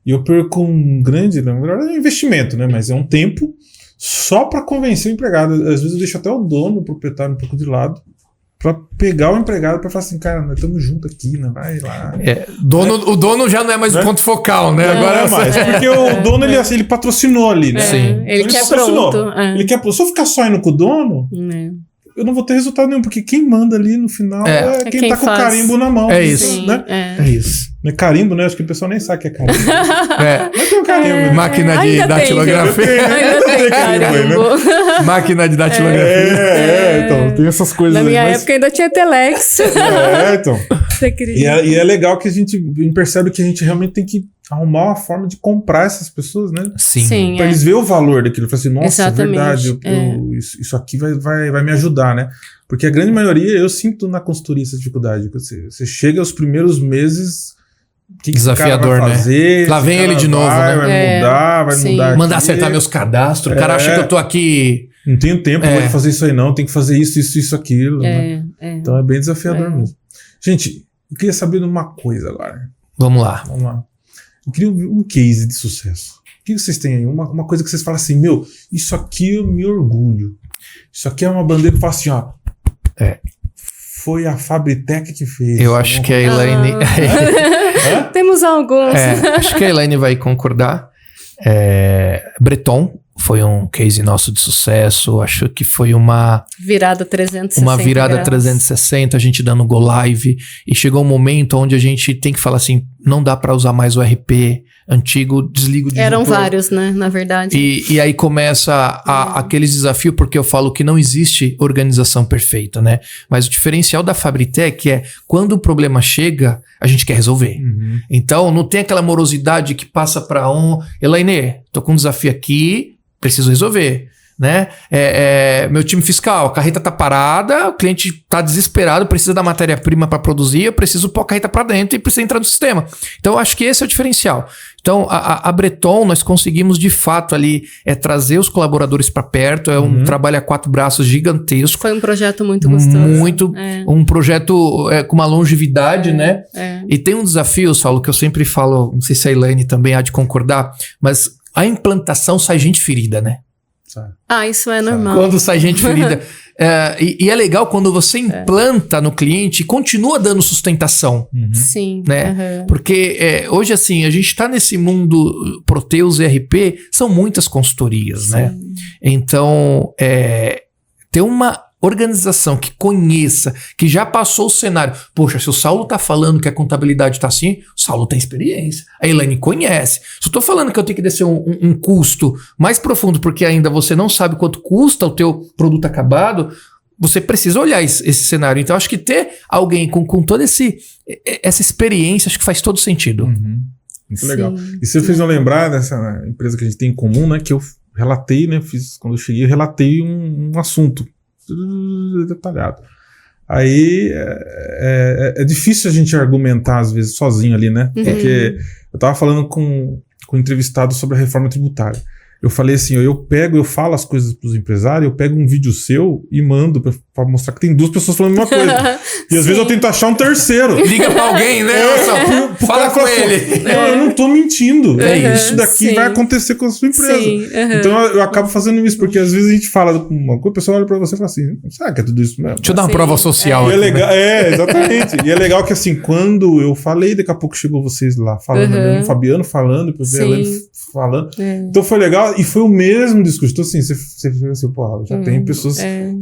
E eu perco um grande, na verdade é um investimento, né? Mas é um tempo só para convencer o empregado. Às vezes eu deixo até o dono, o proprietário um pouco de lado, pra pegar o empregado pra falar assim, cara, nós estamos juntos aqui, né? Vai lá. O dono já não é mais o ponto focal, né? Agora é mais. Porque o dono, ele patrocinou ali, né? Sim. Ele quer pronto. Ele quer pronto. Se eu ficar só indo com o dono, eu não vou ter resultado nenhum, porque quem manda ali no final é quem tá com o carimbo na mão. É isso. Sim, né? É isso. Não é carimbo, né? Acho que o pessoal nem sabe que é carimbo. Mas tem um carimbo. Né? Máquina de datilografia. Ainda tem carimbo. Máquina de datilografia. Então, tem essas coisas Na aí. minha época ainda tinha Telex. Então. Você acredita? E é legal que a gente percebe que a gente realmente tem que arrumar uma forma de comprar essas pessoas, né? Sim. Pra eles verem o valor daquilo. Falar assim, nossa, Exatamente. é verdade, isso aqui vai me ajudar, né? Porque a grande maioria, eu sinto na consultoria essa dificuldade. Você chega aos primeiros meses, o que desafiador, esse cara vai fazer? Né? Lá vem ele de novo, né? Vai mudar. Mandar acertar meus cadastros. O cara acha que eu tô aqui... Não tenho tempo de fazer isso aí não, tem que fazer isso, aquilo. Né? Então é bem desafiador mesmo. Gente, eu queria saber de uma coisa agora. Vamos lá. Eu queria um case de sucesso. O que vocês têm aí? Uma coisa que vocês falam assim, isso aqui eu me orgulho. Isso aqui é uma bandeira que eu falo assim, ó. Foi a Fabritec que fez. Eu acho que a Elaine... Temos alguns. Acho que a Elaine vai concordar. Breton foi um case nosso de sucesso. Acho que foi uma virada 360. Uma virada 360, a gente dando go live. E chegou um momento onde a gente tem que falar assim, não dá para usar mais o RP antigo, desliga o disjuntor. Eram vários, né, na verdade. E aí começa aqueles desafios, porque eu falo que não existe organização perfeita, né? Mas o diferencial da Fabritec é, quando o problema chega, a gente quer resolver. Então, não tem aquela morosidade que passa para Elaine, tô com um desafio aqui, preciso resolver, né? Meu time fiscal, a carreta tá parada, o cliente tá desesperado, precisa da matéria-prima para produzir, eu preciso pôr a carreta para dentro e precisa entrar no sistema. Então, eu acho que esse é o diferencial. Então, a Breton, nós conseguimos de fato ali trazer os colaboradores para perto, um trabalho a 4 braços gigantesco. Foi um projeto muito gostoso. Um projeto com uma longevidade, né? E tem um desafio, Saulo, que eu sempre falo, não sei se a Elaine também há de concordar, mas a implantação sai gente ferida, né? Isso é normal. Quando sai gente ferida. E é legal quando você implanta no cliente e continua dando sustentação. Sim. Né? Porque hoje, assim, a gente está nesse mundo Proteus e RP, são muitas consultorias, né? Então, ter uma organização que conheça, que já passou o cenário. Poxa, se o Saulo tá falando que a contabilidade tá assim, o Saulo tem experiência. A Elaine conhece. Se eu tô falando que eu tenho que descer um custo mais profundo, porque ainda você não sabe quanto custa o teu produto acabado, você precisa olhar esse cenário. Então, acho que ter alguém com toda essa experiência, acho que faz todo sentido. Muito legal. E você fez eu lembrar dessa empresa que a gente tem em comum, né? Que eu relatei, né? Quando eu cheguei, eu relatei um assunto detalhado. Aí é difícil a gente argumentar às vezes sozinho ali, né? Porque eu tava falando com um entrevistado sobre a reforma tributária. Eu falei assim, eu falo as coisas pros empresários, eu pego um vídeo seu e mando pra mostrar que tem 2 pessoas falando a mesma coisa. E às vezes eu tento achar um terceiro. Liga pra alguém, né? Fala com ele. Não, eu não tô mentindo. Isso daqui vai acontecer com a sua empresa. Sim, Então eu acabo fazendo isso, porque às vezes a gente fala com uma coisa, a pessoa olha pra você e fala assim, será que é tudo isso mesmo? Deixa eu dar uma prova social E é aqui, legal, exatamente. E é legal que assim, quando eu falei, daqui a pouco chegou vocês lá falando, mesmo, o Fabiano falando, depois a Helene falando. Então foi legal e foi o mesmo discurso. Então assim, você fica assim, pô, já tem pessoas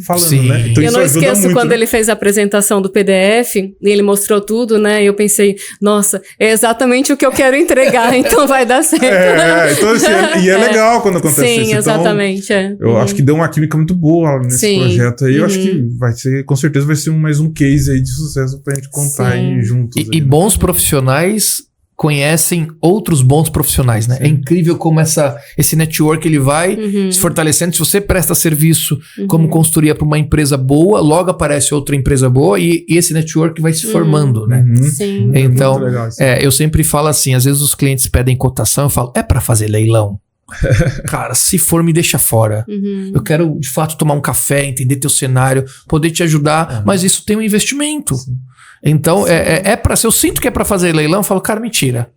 falando, né? Então eu não esqueço muito, quando ele fez a apresentação do PDF e ele mostrou tudo, né? E eu pensei, nossa, é exatamente o que eu quero entregar, então vai dar certo. Então assim, e é legal quando acontece isso. Sim, exatamente. Eu acho que deu uma química muito boa nesse projeto aí. Eu acho que vai ser, com certeza vai ser mais um case aí de sucesso pra gente contar aí juntos. E bons profissionais conhecem outros bons profissionais, né? Sim. É incrível como esse network ele vai se fortalecendo. Se você presta serviço como consultoria para uma empresa boa, logo aparece outra empresa boa e esse network vai se formando, né? Sim. Então, eu sempre falo assim, às vezes os clientes pedem cotação, eu falo, é para fazer leilão? Cara, se for, me deixa fora. Eu quero, de fato, tomar um café, entender teu cenário, poder te ajudar, mas isso tem um investimento. Sim. Então, se eu sinto que é para fazer leilão, eu falo, cara, mentira.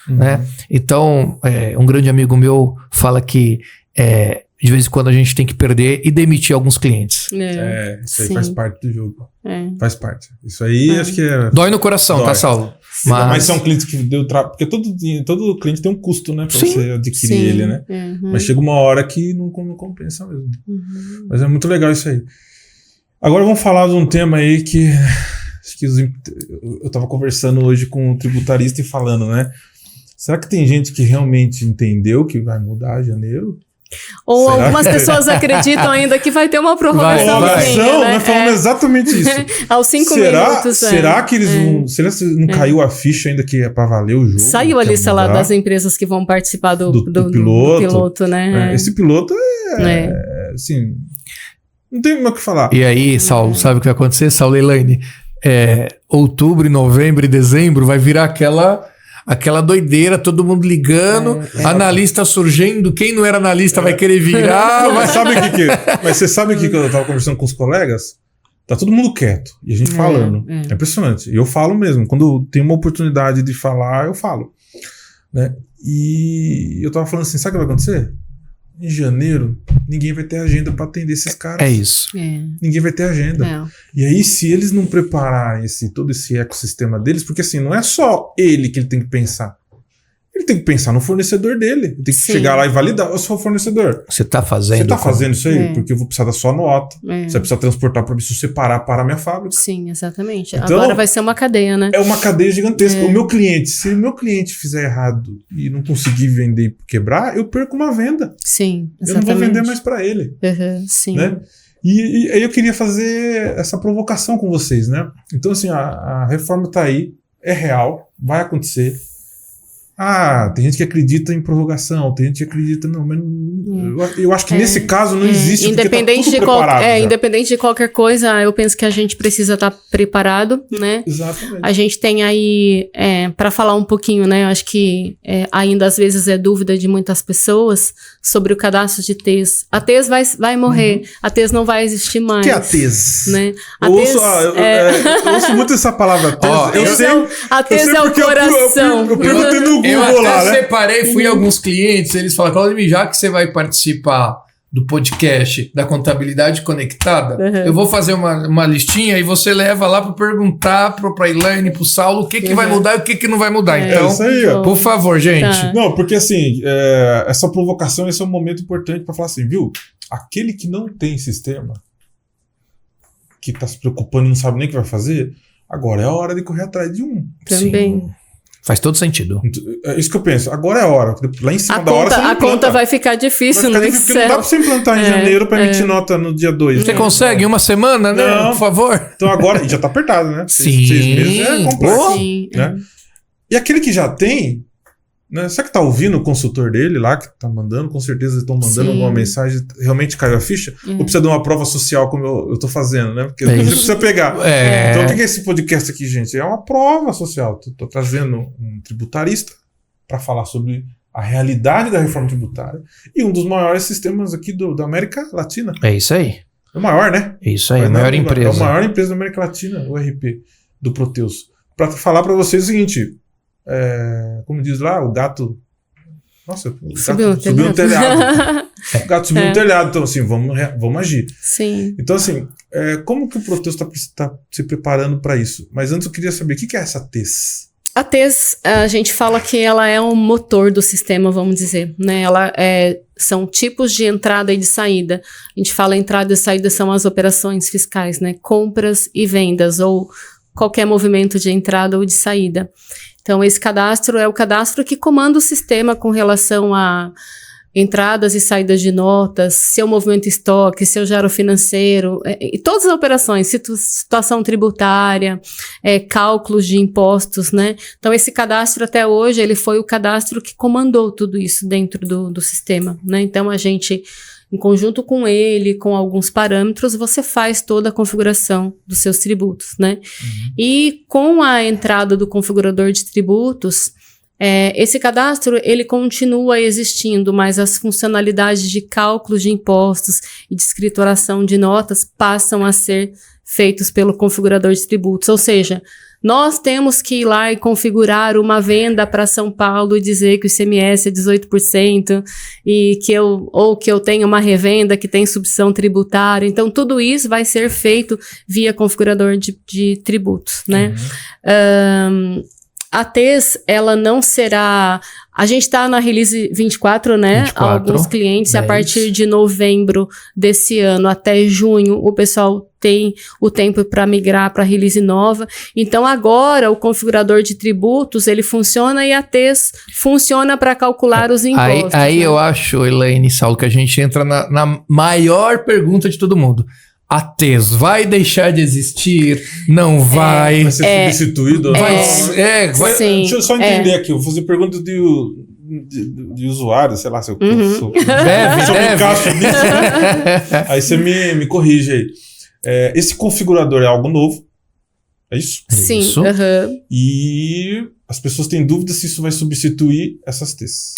Né? Então, um grande amigo meu fala que de vez em quando a gente tem que perder e demitir alguns clientes. Isso aí faz parte do jogo. Faz parte. Isso aí acho que dói no coração, tá, Saulo? Mas são clientes que deu trabalho. Porque todo cliente tem um custo, né? Pra você adquirir ele, né? Mas chega uma hora que não compensa mesmo. Mas é muito legal isso aí. Agora vamos falar de um tema aí que... Acho que eu estava conversando hoje com um tributarista e falando, né? Será que tem gente que realmente entendeu que vai mudar em janeiro? Ou algumas pessoas acreditam ainda que vai ter uma prorrogação. Né? Falando exatamente isso. Aos 5 minutos. Será que eles vão... Será que não caiu a ficha ainda que é para valer o jogo? Saiu a lista lá das empresas que vão participar do piloto, né? Esse piloto assim... Não tem mais o que falar. E aí, Saulo, sabe o que vai acontecer, Saulo e Elaine? Outubro, novembro e dezembro vai virar aquela doideira, todo mundo ligando, analista surgindo, quem não era analista vai querer virar. Mas você sabe o que eu tava conversando com os colegas? Tá todo mundo quieto e a gente falando. É impressionante. E eu falo mesmo, quando tem uma oportunidade de falar, eu falo. Né? E eu tava falando assim, sabe o que vai acontecer? Em janeiro, ninguém vai ter agenda para atender esses caras. É isso. Ninguém vai ter agenda. E aí, se eles não prepararem todo esse ecossistema deles, porque assim, não é só ele que ele tem que pensar. Ele tem que pensar no fornecedor dele. Ele tem que chegar lá e validar. Eu sou o fornecedor. Você tá fazendo isso aí? Porque eu vou precisar da sua nota. Você vai precisar transportar para mim se separar para a minha fábrica. Sim, exatamente. Então, agora vai ser uma cadeia, né? É uma cadeia gigantesca. O meu cliente, se o meu cliente fizer errado e não conseguir vender e quebrar, eu perco uma venda. Sim, exatamente. Eu não vou vender mais para ele. Sim. Né? E aí eu queria fazer essa provocação com vocês, né? Então, assim, a reforma tá aí, é real, vai acontecer. Tem gente que acredita em prorrogação, tem gente que acredita... Não, mas eu acho que nesse caso não existe, independente independente de qualquer coisa, eu penso que a gente precisa estar preparado, né? Exatamente. A gente tem aí, para falar um pouquinho, né? Eu acho que ainda às vezes é dúvida de muitas pessoas sobre o cadastro de TES. A TES vai morrer, a TES não vai existir mais. O que é a TES? Né? Eu ouço muito essa palavra TES. A TES é o coração. Eu perguntei no eu Google até lá, né? separei, fui a alguns clientes, eles falaram, Claudemir, já que você vai participar do podcast da Contabilidade Conectada, eu vou fazer uma listinha e você leva lá para perguntar para a Elaine, para o Saulo, o que vai mudar e o que não vai mudar. Então, isso aí, ó. Por favor, gente. Tá. Não, porque assim, essa provocação, esse é um momento importante para falar assim, viu? Aquele que não tem sistema, que está se preocupando e não sabe nem o que vai fazer, agora é a hora de correr atrás de um. Também. Sim. Faz todo sentido. É isso que eu penso. Agora é a hora. Lá em cima da hora você não A conta vai ficar difícil no Excel. Porque não dá pra você implantar em janeiro pra emitir nota no dia 2. Você consegue em uma semana, né? Não. Por favor. Então agora... já tá apertado, né? Sim. 6 meses é complexo. Sim. Né? E aquele que já tem... Né? Será que tá ouvindo o consultor dele lá, que tá mandando? Com certeza estão mandando alguma mensagem. Realmente caiu a ficha? Ou precisa de uma prova social como eu tô fazendo, né? Porque você precisa pegar. Então o que é esse podcast aqui, gente? É uma prova social. Tô trazendo um tributarista para falar sobre a realidade da reforma tributária e um dos maiores sistemas aqui da América Latina. É isso aí. É o maior, né? É isso aí, a maior empresa. É a maior empresa da América Latina, o RP, do Proteus. Para falar para vocês o seguinte, como diz lá, o gato... Nossa, o gato subiu no telhado. O gato subiu no telhado, então assim, vamos agir. Sim. Então assim, como que o Proteus está se preparando para isso? Mas antes eu queria saber, o que é essa TES? A TES, a gente fala que ela é um motor do sistema, vamos dizer, né? Ela são tipos de entrada e de saída. A gente fala entrada e saída são as operações fiscais, né? Compras e vendas, ou qualquer movimento de entrada ou de saída. Então, esse cadastro é o cadastro que comanda o sistema com relação a entradas e saídas de notas, seu movimento estoque, seu giro financeiro, e todas as operações, situação tributária, cálculos de impostos, né? Então, esse cadastro até hoje, ele foi o cadastro que comandou tudo isso dentro do sistema, né? Então, a gente, em conjunto com ele, com alguns parâmetros, você faz toda a configuração dos seus tributos, né? E com a entrada do configurador de tributos, esse cadastro, ele continua existindo, mas as funcionalidades de cálculos de impostos e de escrituração de notas passam a ser feitos pelo configurador de tributos. Ou seja, nós temos que ir lá e configurar uma venda para São Paulo e dizer que o ICMS é 18% e que eu tenho uma revenda que tem substituição tributária. Então, tudo isso vai ser feito via configurador de tributos, né? A TES, ela não será... A gente está na Release 24, né? 24, alguns clientes, a partir de novembro desse ano até junho, o pessoal tem o tempo para migrar para a Release nova. Então, agora, o configurador de tributos, ele funciona e a TES funciona para calcular os impostos. Aí né? Eu acho, Elaine e Saulo, que a gente entra na maior pergunta de todo mundo. A TES vai deixar de existir? Não vai? Vai ser substituído? Sim, deixa eu só entender aqui. Eu vou fazer perguntas de usuário, sei lá, se eu deve. encaixo nisso. Aí você me corrige aí. Esse configurador é algo novo? É isso? Sim. Isso. E as pessoas têm dúvidas se isso vai substituir essas TES.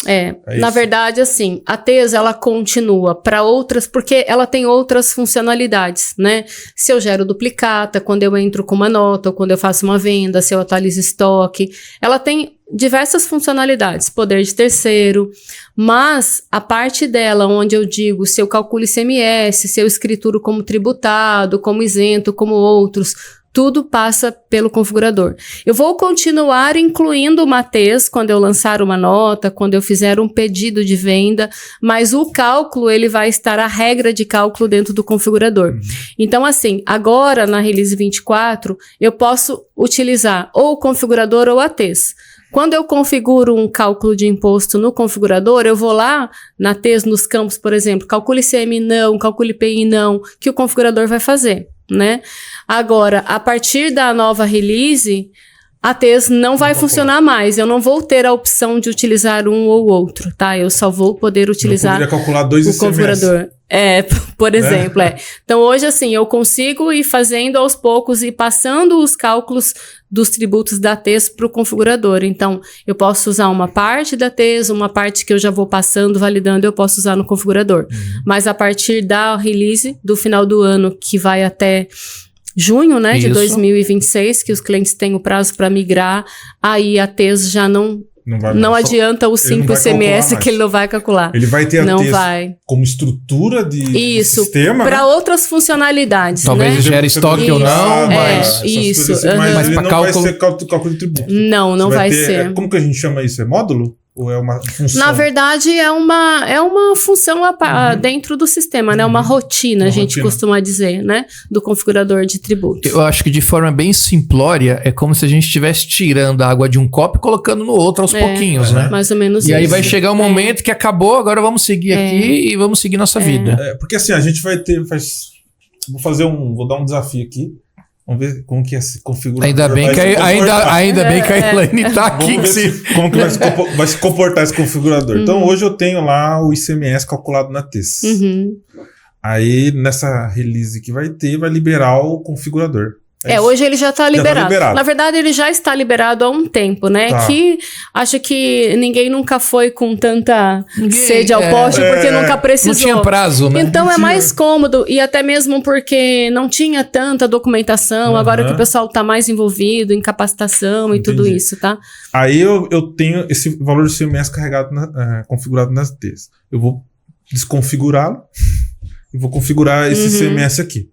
Na verdade, assim, a TES, ela continua para outras, porque ela tem outras funcionalidades, né? Se eu gero duplicata, quando eu entro com uma nota, ou quando eu faço uma venda, se eu atualizo estoque, ela tem diversas funcionalidades, poder de terceiro, mas a parte dela, onde eu digo se eu calculo ICMS, se eu escrituro como tributado, como isento, como outros, tudo passa pelo configurador. Eu vou continuar incluindo uma TES quando eu lançar uma nota, quando eu fizer um pedido de venda, mas o cálculo, ele vai estar a regra de cálculo dentro do configurador. Então, assim, agora na Release 24, eu posso utilizar ou o configurador ou a TES. Quando eu configuro um cálculo de imposto no configurador, eu vou lá na TES, nos campos, por exemplo, calcule ICM não, calcule IPI não, que o configurador vai fazer, né? Agora, a partir da nova release, a TES não vai funcionar mais. Eu não vou ter a opção de utilizar um ou outro, tá? Eu só vou poder utilizar calcular dois o configurador. Por exemplo, Então, hoje, assim, eu consigo ir fazendo aos poucos e passando os cálculos dos tributos da TES para o configurador. Então, eu posso usar uma parte da TES, uma parte que eu já vou passando, validando, eu posso usar no configurador. Mas a partir da release, do final do ano, que vai até junho, né, de 2026, que os clientes têm o prazo para migrar, aí a TES já não adianta o simples ICMS que ele não vai calcular. Ele vai ter a TES como estrutura de sistema, para outras funcionalidades. Talvez gere estoque ou não, mas... Mas ele não vai ser cálculo de tributo. Não vai ser. Como que a gente chama isso? É módulo? Ou é uma função? Na verdade, é uma função dentro do sistema, né? Uma rotina, a gente costuma dizer, né? Do configurador de tributos. Eu acho que de forma bem simplória, é como se a gente estivesse tirando a água de um copo e colocando no outro aos pouquinhos, né? Mais ou menos isso. E aí vai chegar um momento que acabou, agora vamos seguir aqui e vamos seguir nossa vida. Porque assim, a gente vai ter... Vou dar um desafio aqui. Vamos ver como que é esse configurador ainda bem que a Elaine tá aqui. Como que vai se comportar esse configurador. Então, hoje eu tenho lá o ICMS calculado na TES. Aí, nessa release que vai liberar o configurador. Hoje ele já está liberado. liberado. Na verdade, ele já está liberado há um tempo, né? Tá. Que acho que ninguém nunca foi com tanta sede ao poste, porque nunca precisou. Não tinha prazo, né? Então é mais cômodo, e até mesmo porque não tinha tanta documentação, agora que o pessoal está mais envolvido em capacitação e tudo isso, tá? Aí eu tenho esse valor de CMS carregado, configurado nas Ds. Eu vou desconfigurá-lo e vou configurar esse CMS aqui.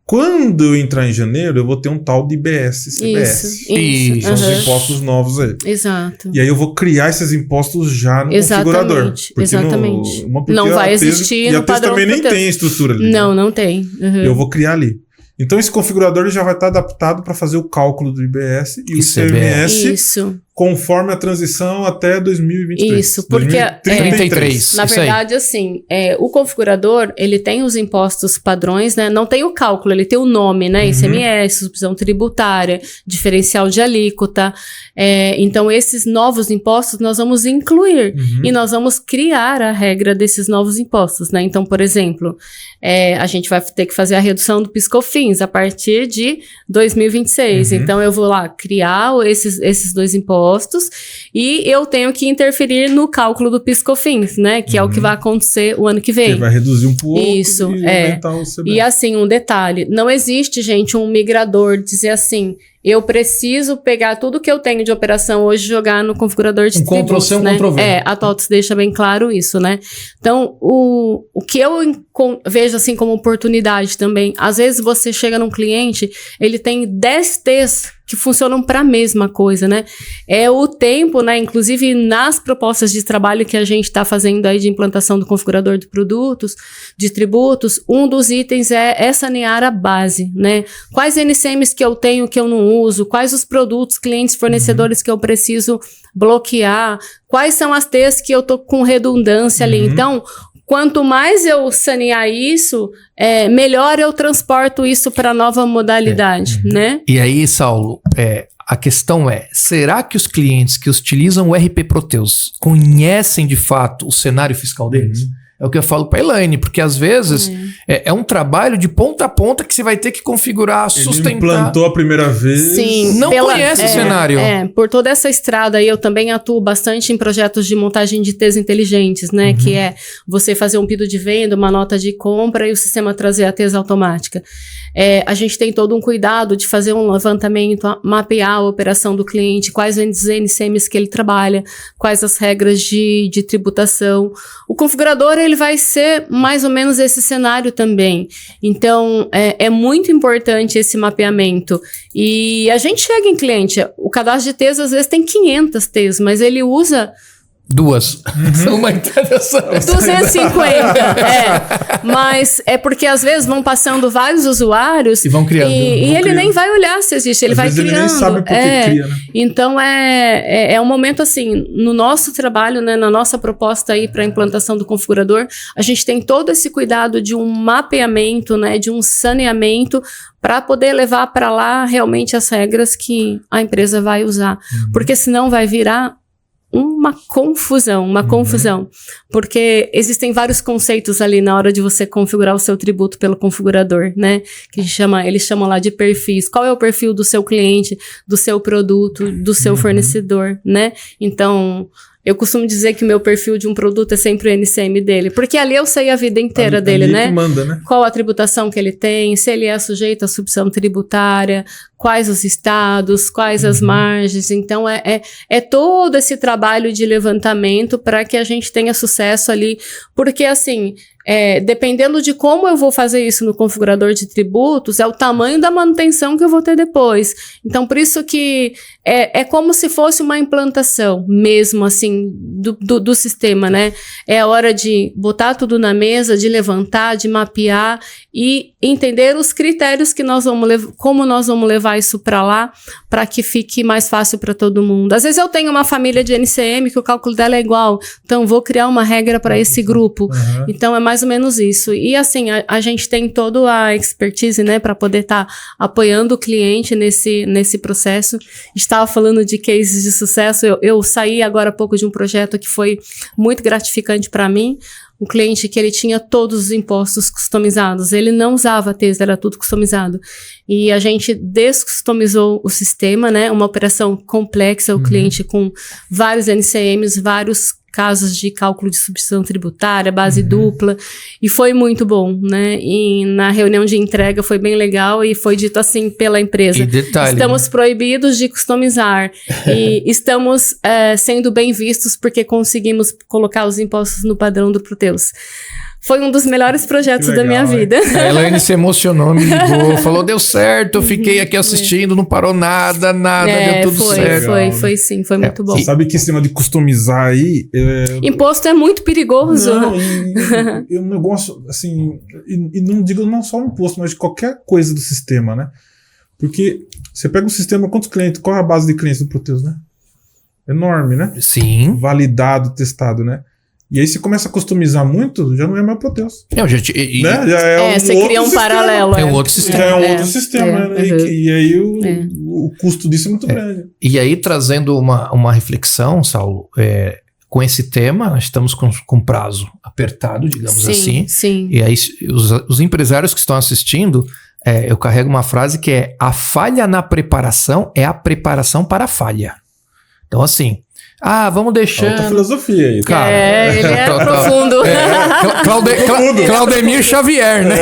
Quando eu entrar em janeiro, eu vou ter um tal de IBS e CBS. Isso. São os impostos novos aí. Exato. E aí eu vou criar esses impostos já no configurador. Exatamente. Não vai existir no padrão também nem tem estrutura ali. Não tem. Eu vou criar ali. Então esse configurador ele já vai estar adaptado para fazer o cálculo do IBS e o CMS conforme a transição até 2023. Isso, porque 2033. Na verdade, assim, o configurador, ele tem os impostos padrões, né? Não tem o cálculo, ele tem o nome, né? ICMS, substituição tributária, diferencial de alíquota. Então, esses novos impostos nós vamos incluir e nós vamos criar a regra desses novos impostos, né? Então, por exemplo, a gente vai ter que fazer a redução do PIS/COFINS a partir de 2026. Então, eu vou lá criar esses dois impostos e eu tenho que interferir no cálculo do PIS/COFINS, né? Que é o que vai acontecer o ano que vem. Ele vai reduzir um pouco e aumentar o CBS. E assim, um detalhe, não existe, gente, um migrador dizer assim, eu preciso pegar tudo que eu tenho de operação hoje e jogar no configurador de tributos, Ctrl+C, né? Ctrl+V. A TOTS deixa bem claro isso, né? Então, o que eu vejo assim como oportunidade também, às vezes você chega num cliente, ele tem 10 T's que funcionam para a mesma coisa, né? É o tempo, né? Inclusive nas propostas de trabalho que a gente está fazendo aí de implantação do configurador de produtos, de tributos, um dos itens é sanear a base, né? Quais NCMs que eu tenho que eu não uso, quais os produtos, clientes, fornecedores que eu preciso bloquear, quais são as T's que eu tô com redundância ali. Então, quanto mais eu sanear isso, melhor eu transporto isso para a nova modalidade, né? E aí, Saulo, a questão será que os clientes que utilizam o RP Proteus conhecem de fato o cenário fiscal deles? É o que eu falo para a Elaine, porque às vezes é um trabalho de ponta a ponta que você vai ter que configurar, sustentar. Ele implantou a primeira vez. Sim. Não conhece o cenário. Por toda essa estrada aí, eu também atuo bastante em projetos de montagem de T's inteligentes, né? Que é você fazer um pedido de venda, uma nota de compra e o sistema trazer a T's automática. A gente tem todo um cuidado de fazer um levantamento, mapear a operação do cliente, quais os NCMs que ele trabalha, quais as regras de tributação. O configurador, ele vai ser mais ou menos esse cenário também. Então, é muito importante esse mapeamento. E a gente chega em cliente, o cadastro de T's às vezes tem 500 T's, mas ele usa 2. Uma interação. 250, Mas é porque às vezes vão passando vários usuários e vão criando. E ele nem vai olhar se existe, ele vai criando. Ele nem sabe por que cria, né? Então é um momento assim, no nosso trabalho, né, na nossa proposta aí para a implantação do configurador, a gente tem todo esse cuidado de um mapeamento, né, de um saneamento para poder levar para lá realmente as regras que a empresa vai usar. Porque senão vai virar uma confusão, porque existem vários conceitos ali na hora de você configurar o seu tributo pelo configurador, né, que eles chamam lá de perfis. Qual é o perfil do seu cliente, do seu produto, do seu fornecedor, né? Então, eu costumo dizer que o meu perfil de um produto é sempre o NCM dele, porque ali eu sei a vida inteira dele, né? Manda, né? Qual a tributação que ele tem, se ele é sujeito à substituição tributária, quais os estados, quais as margens. Então, é todo esse trabalho de levantamento para que a gente tenha sucesso ali, porque assim, dependendo de como eu vou fazer isso no configurador de tributos, é o tamanho da manutenção que eu vou ter depois. Então, por isso que é como se fosse uma implantação mesmo, assim, do sistema, né? É a hora de botar tudo na mesa, de levantar, de mapear e entender os critérios que nós vamos como nós vamos levar isso para lá, para que fique mais fácil para todo mundo. Às vezes eu tenho uma família de NCM que o cálculo dela é igual, então vou criar uma regra para esse grupo. Então é mais ou menos isso. E assim, a gente tem toda a expertise, né, para poder estar apoiando o cliente nesse processo. Estava falando de cases de sucesso, eu saí agora há pouco de um projeto que foi muito gratificante para mim. um cliente que ele tinha todos os impostos customizados. Ele não usava texto, era tudo customizado. E a gente descustomizou o sistema, né? Uma operação complexa, o cliente com vários NCMs, vários casos de cálculo de substituição tributária, base dupla, e foi muito bom, né? E na reunião de entrega foi bem legal e foi dito assim pela empresa. E detalhe, estamos proibidos de customizar e estamos sendo bem vistos porque conseguimos colocar os impostos no padrão do Proteus. Foi um dos melhores projetos legal, da minha vida. A Elaine se emocionou, me ligou, falou, deu certo, eu fiquei aqui assistindo, não parou nada, deu tudo certo. Foi sim, foi muito bom. Você sabe que esse tema de customizar aí... Imposto é muito perigoso. Não, e um negócio, assim... E não digo não só o imposto, mas de qualquer coisa do sistema, né? Porque você pega um sistema, quantos clientes... Qual é a base de clientes do Proteus, né? Enorme, né? Sim. Validado, testado, né? E aí você começa a customizar muito, já não é mais Proteus. Não, gente, Né? Já é você cria um paralelo. É um outro sistema. Já é um outro sistema, né? E aí o custo disso é muito grande. E aí, trazendo uma reflexão, Saulo, com esse tema, nós estamos com prazo apertado, digamos assim. Sim. E aí, os empresários que estão assistindo, eu carrego uma frase que é: a falha na preparação é a preparação para a falha. Então, assim, vamos deixando... Outra filosofia aí. Cara, ele é profundo. Claudemir Xavier, né?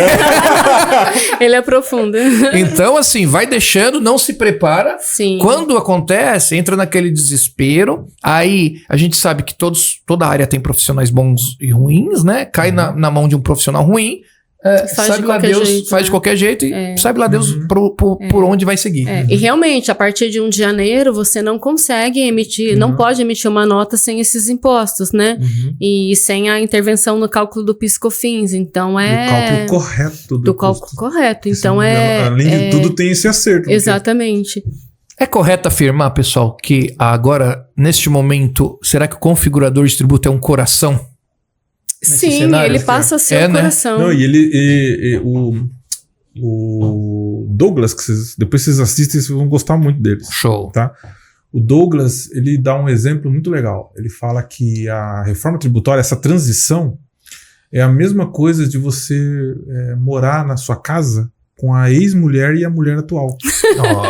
Ele é profundo. Então, assim, vai deixando, não se prepara. Sim. Quando acontece, entra naquele desespero. Aí, a gente sabe que toda área tem profissionais bons e ruins, né? Cai na mão de um profissional ruim. Sabe lá Deus, faz de qualquer jeito e sabe lá Deus por onde vai seguir. E realmente, a partir de 1 de janeiro, você não consegue emitir, não pode emitir uma nota sem esses impostos, né? E sem a intervenção no cálculo do PIS/COFINS. Então Do cálculo correto. Do cálculo correto. Então além de tudo, tem esse acerto. Exatamente. É correto afirmar, pessoal, que agora, neste momento, será que o configurador de tributo é um coração? Sim, cenário, ele passa a ser o coração. Não, e o Douglas, que depois vocês assistem, vocês vão gostar muito deles. Show. Tá? O Douglas, ele dá um exemplo muito legal. Ele fala que a reforma tributária, essa transição, é a mesma coisa de você morar na sua casa com a ex-mulher e a mulher atual.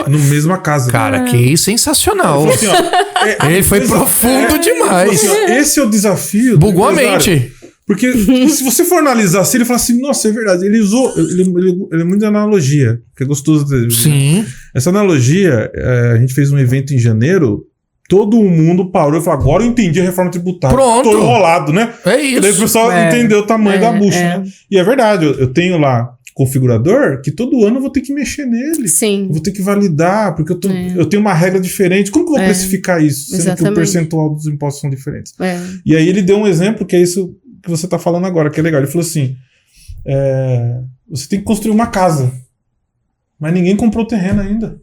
No mesma casa. Cara, que sensacional. Ele, falou assim, ele foi profundo demais. Assim, esse é o desafio. Bugou a mente. Porque se você for analisar assim, ele fala assim, nossa, é verdade. Ele usou, ele é muito de analogia, que é gostoso. Sim. Essa analogia, a gente fez um evento em janeiro, todo mundo parou e falou, agora eu entendi a reforma tributária. Pronto. Tô enrolado, né? É isso. Daí o pessoal entendeu o tamanho da bucha, né? E é verdade, eu tenho lá configurador que todo ano eu vou ter que mexer nele. Sim. Eu vou ter que validar, porque eu tenho uma regra diferente. Como que eu vou precificar isso? Sendo que o percentual dos impostos são diferentes. E aí ele deu um exemplo, que é isso que você está falando agora, que é legal. Ele falou assim, você tem que construir uma casa, mas ninguém comprou o terreno ainda.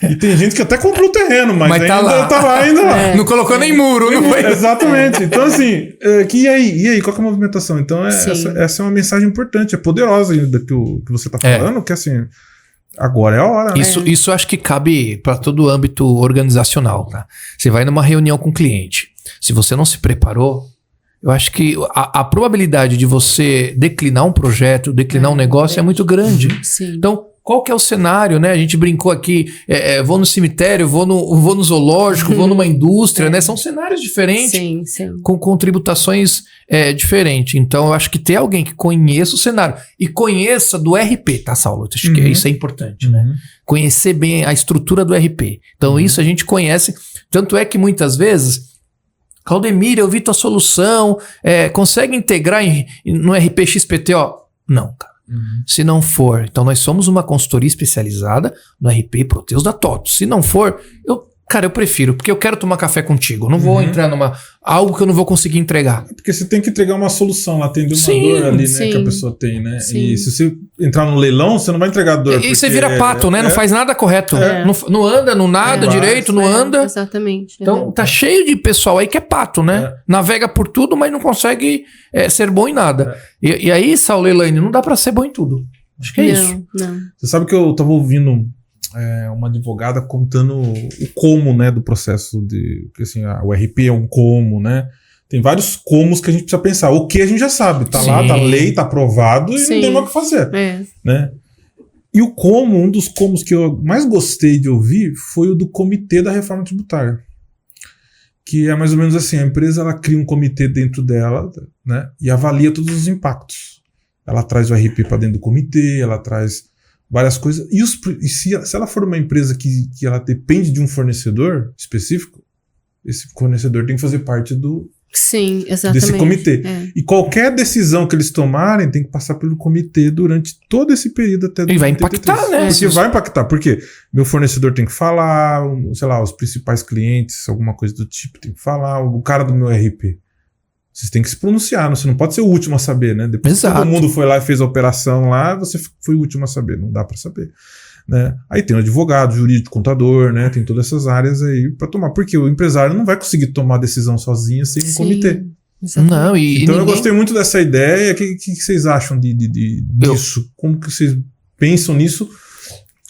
E tem gente que até comprou o terreno, mas ainda tá lá. Não colocou nem muro, não foi? Exatamente. Então, assim, e aí? Qual que é a movimentação? Então, essa é uma mensagem importante, é poderosa ainda que você tá falando, que assim, agora é a hora. Isso acho que cabe para todo o âmbito organizacional, tá? Você vai numa reunião com o cliente, se você não se preparou, eu acho que a probabilidade de você declinar um projeto, declinar um negócio é muito grande. Sim. Então, qual que é o cenário, né? A gente brincou aqui, vou no cemitério, vou no zoológico, vou numa indústria, né? São cenários diferentes, sim. com tributações diferentes. Então, eu acho que ter alguém que conheça o cenário e conheça do RP, tá, Saulo? Acho que isso é importante, né? Conhecer bem a estrutura do RP. Então, isso a gente conhece. Tanto é que muitas vezes... Claudemir, eu vi tua solução, consegue integrar no RP XPTO? Não, cara. Se não for, então nós somos uma consultoria especializada no RP Proteus da TOTUS. Se não for, eu prefiro, porque eu quero tomar café contigo. Eu não vou entrar algo que eu não vou conseguir entregar. Porque você tem que entregar uma solução, atender uma dor ali, né, que a pessoa tem, né? E se você entrar no leilão, você não vai entregar dor. E você vira pato, né? Não faz nada correto. Não anda, não nada direito, não anda. Exatamente. Então tá cheio de pessoal aí que é pato, né? Navega por tudo, mas não consegue ser bom em nada. E aí, Saulo e Elaine, não dá pra ser bom em tudo. Acho que é isso. Não. Você sabe que eu tava ouvindo uma advogada contando o como, né, do processo de... Porque assim, o RP é um como, né? Tem vários comos que a gente precisa pensar. O que a gente já sabe. Tá lá, tá lei, tá aprovado e Sim. não tem mais o que fazer. É. Né? E o como, um dos comos que eu mais gostei de ouvir foi o do Comitê da Reforma Tributária. Que é mais ou menos assim, a empresa ela cria um comitê dentro dela, né, e avalia todos os impactos. Ela traz o RP para dentro do comitê, ela traz várias coisas. E se ela for uma empresa que ela depende de um fornecedor específico, esse fornecedor tem que fazer parte Sim, exatamente. desse comitê. É. E qualquer decisão que eles tomarem tem que passar pelo comitê durante todo esse período até... E vai impactar, né? Porque vai impactar. Por quê? Meu fornecedor tem que falar, sei lá, os principais clientes, alguma coisa do tipo tem que falar, o cara do meu RP. Vocês têm que se pronunciar, você não pode ser o último a saber, né? Depois que todo mundo foi lá e fez a operação lá, você foi o último a saber, não dá para saber. Né? Aí tem o advogado, jurídico, contador, né? Tem todas essas áreas aí para tomar, porque o empresário não vai conseguir tomar decisão sozinho sem um comitê. Exatamente. Não, Então eu gostei muito dessa ideia. O que vocês acham disso? Como que vocês pensam nisso?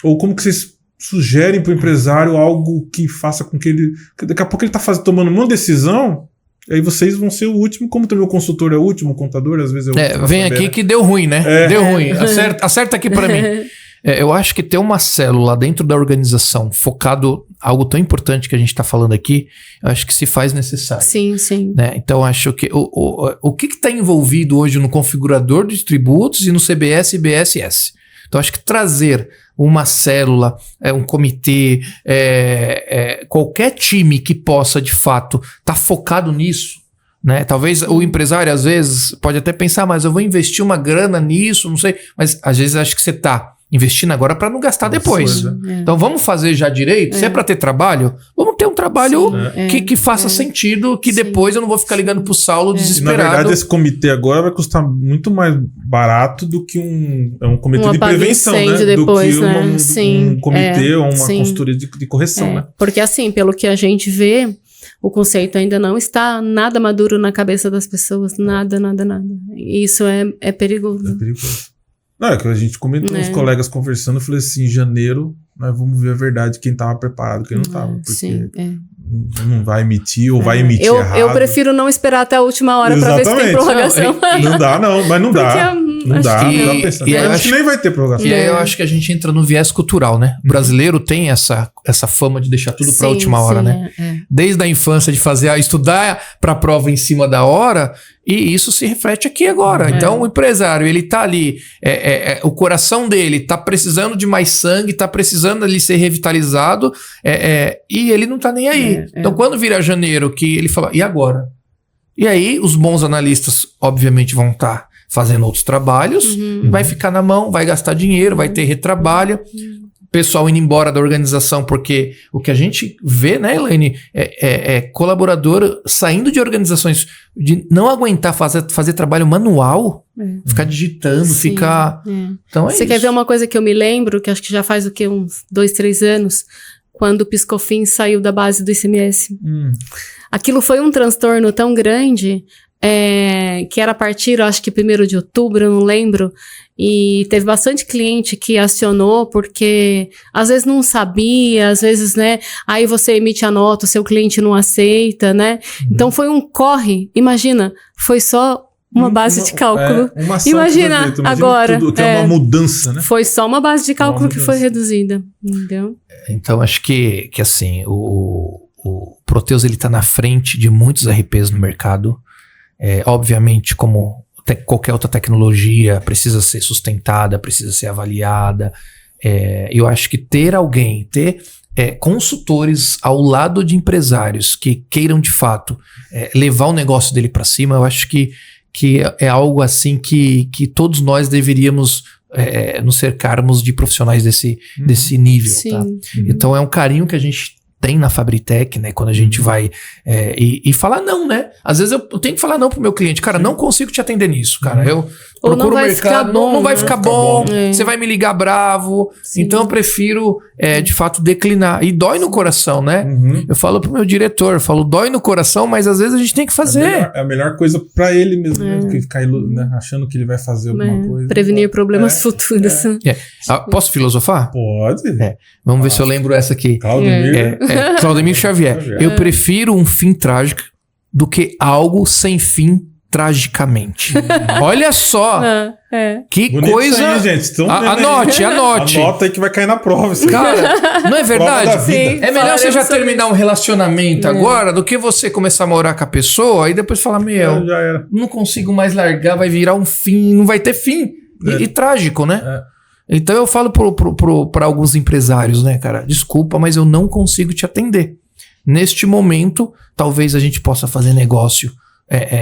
Ou como que vocês sugerem para o empresário algo que faça com que ele... Daqui a pouco ele está tomando uma decisão, aí vocês vão ser o último, como também o consultor é o último, o contador às vezes é o último. Vem aqui, né? Que deu ruim, né? Deu ruim. Acerta aqui para mim. Eu acho que ter uma célula dentro da organização focado em algo tão importante que a gente está falando aqui, eu acho que se faz necessário. Sim, sim. Né? Então, acho que o que está envolvido hoje no configurador de tributos e no CBS e BSS? Então, acho que trazer uma célula, um comitê, qualquer time que possa, de fato, estar focado nisso, né? Talvez o empresário, às vezes, pode até pensar, mas eu vou investir uma grana nisso, não sei. Mas, às vezes, acho que você está investindo agora para não gastar depois. Então, vamos fazer já direito? Se é para ter trabalho, vamos ter um trabalho que faça sentido, que depois eu não vou ficar ligando pro Saulo desesperado. Na verdade, esse comitê agora vai custar muito mais barato do que um comitê de prevenção, né? Depois, do que um comitê ou uma consultoria de correção, né? Porque assim, pelo que a gente vê, o conceito ainda não está nada maduro na cabeça das pessoas. Nada. E isso é perigoso. É perigoso. Não, é que a gente comentou, os colegas conversando, eu falei assim, em janeiro nós vamos ver a verdade, quem estava preparado, quem não estava, porque não vai emitir ou vai emitir errado. Eu prefiro não esperar até a última hora para ver se tem prorrogação. Não dá, mas não dá. Não dá pensando. Eu acho que nem vai ter prorrogação. E aí eu acho que a gente entra no viés cultural, né? O brasileiro tem essa fama de deixar tudo para a última hora, né? Desde a infância de estudar para a prova em cima da hora, e isso se reflete aqui agora. Então o empresário, ele tá ali, o coração dele tá precisando de mais sangue, tá precisando ali ser revitalizado, e ele não tá nem aí. Então quando vira janeiro, que ele fala, e agora? E aí os bons analistas, obviamente, vão estar fazendo outros trabalhos, vai ficar na mão, vai gastar dinheiro, vai ter retrabalho, pessoal indo embora da organização, porque o que a gente vê, né, Elaine, é colaborador saindo de organizações de não aguentar fazer trabalho manual, ficar digitando, ficar... Então Você quer ver uma coisa que eu me lembro, que acho que já faz uns 2, 3 anos, quando o Piscofins saiu da base do ICMS. Aquilo foi um transtorno tão grande... que era a partir, acho que 1º de outubro, eu não lembro, e teve bastante cliente que acionou porque às vezes não sabia, às vezes, né, aí você emite a nota, o seu cliente não aceita, né, então foi um corre, imagina, foi só uma base de cálculo, imagina agora, tudo, que é uma mudança, né? Foi só uma base de cálculo que foi reduzida, entendeu? Então acho que assim, o Proteus, ele tá na frente de muitos RPs no mercado. Obviamente, como qualquer outra tecnologia, precisa ser sustentada, precisa ser avaliada. Eu acho que ter consultores ao lado de empresários que queiram, de fato, levar o negócio dele para cima, eu acho que é algo assim que todos nós deveríamos nos cercarmos de profissionais desse nível. Tá? Então, é um carinho que a gente tem na Fabritech, né? Quando a gente vai e falar não, né? Às vezes eu tenho que falar não pro meu cliente. Cara, não consigo te atender nisso, cara. Eu procuro o mercado, não vai ficar bom. Você vai me ligar bravo. Sim. Então eu prefiro, de fato, declinar. E dói no coração, né? Eu falo pro meu diretor, dói no coração, mas às vezes a gente tem que fazer. É a melhor coisa pra ele mesmo, né? Do que ficar achando que ele vai fazer alguma coisa. Prevenir problemas futuros. Posso filosofar? Pode. Vamos ver se eu lembro essa aqui. Claudemir Xavier. Eu prefiro um fim trágico do que algo sem fim tragicamente. Olha só. Que Bonito coisa. isso aí, gente. Então, anote. Anota aí que vai cair na prova. Isso. Cara, não é verdade? Sim, É melhor você já sobre terminar um relacionamento agora do que você começar a morar com a pessoa e depois falar, meu, Já era. não consigo mais largar, vai virar um fim, não vai ter fim. E trágico, né? Então eu falo para alguns empresários, né, cara? Desculpa, mas eu não consigo te atender. Neste momento, talvez a gente possa fazer negócio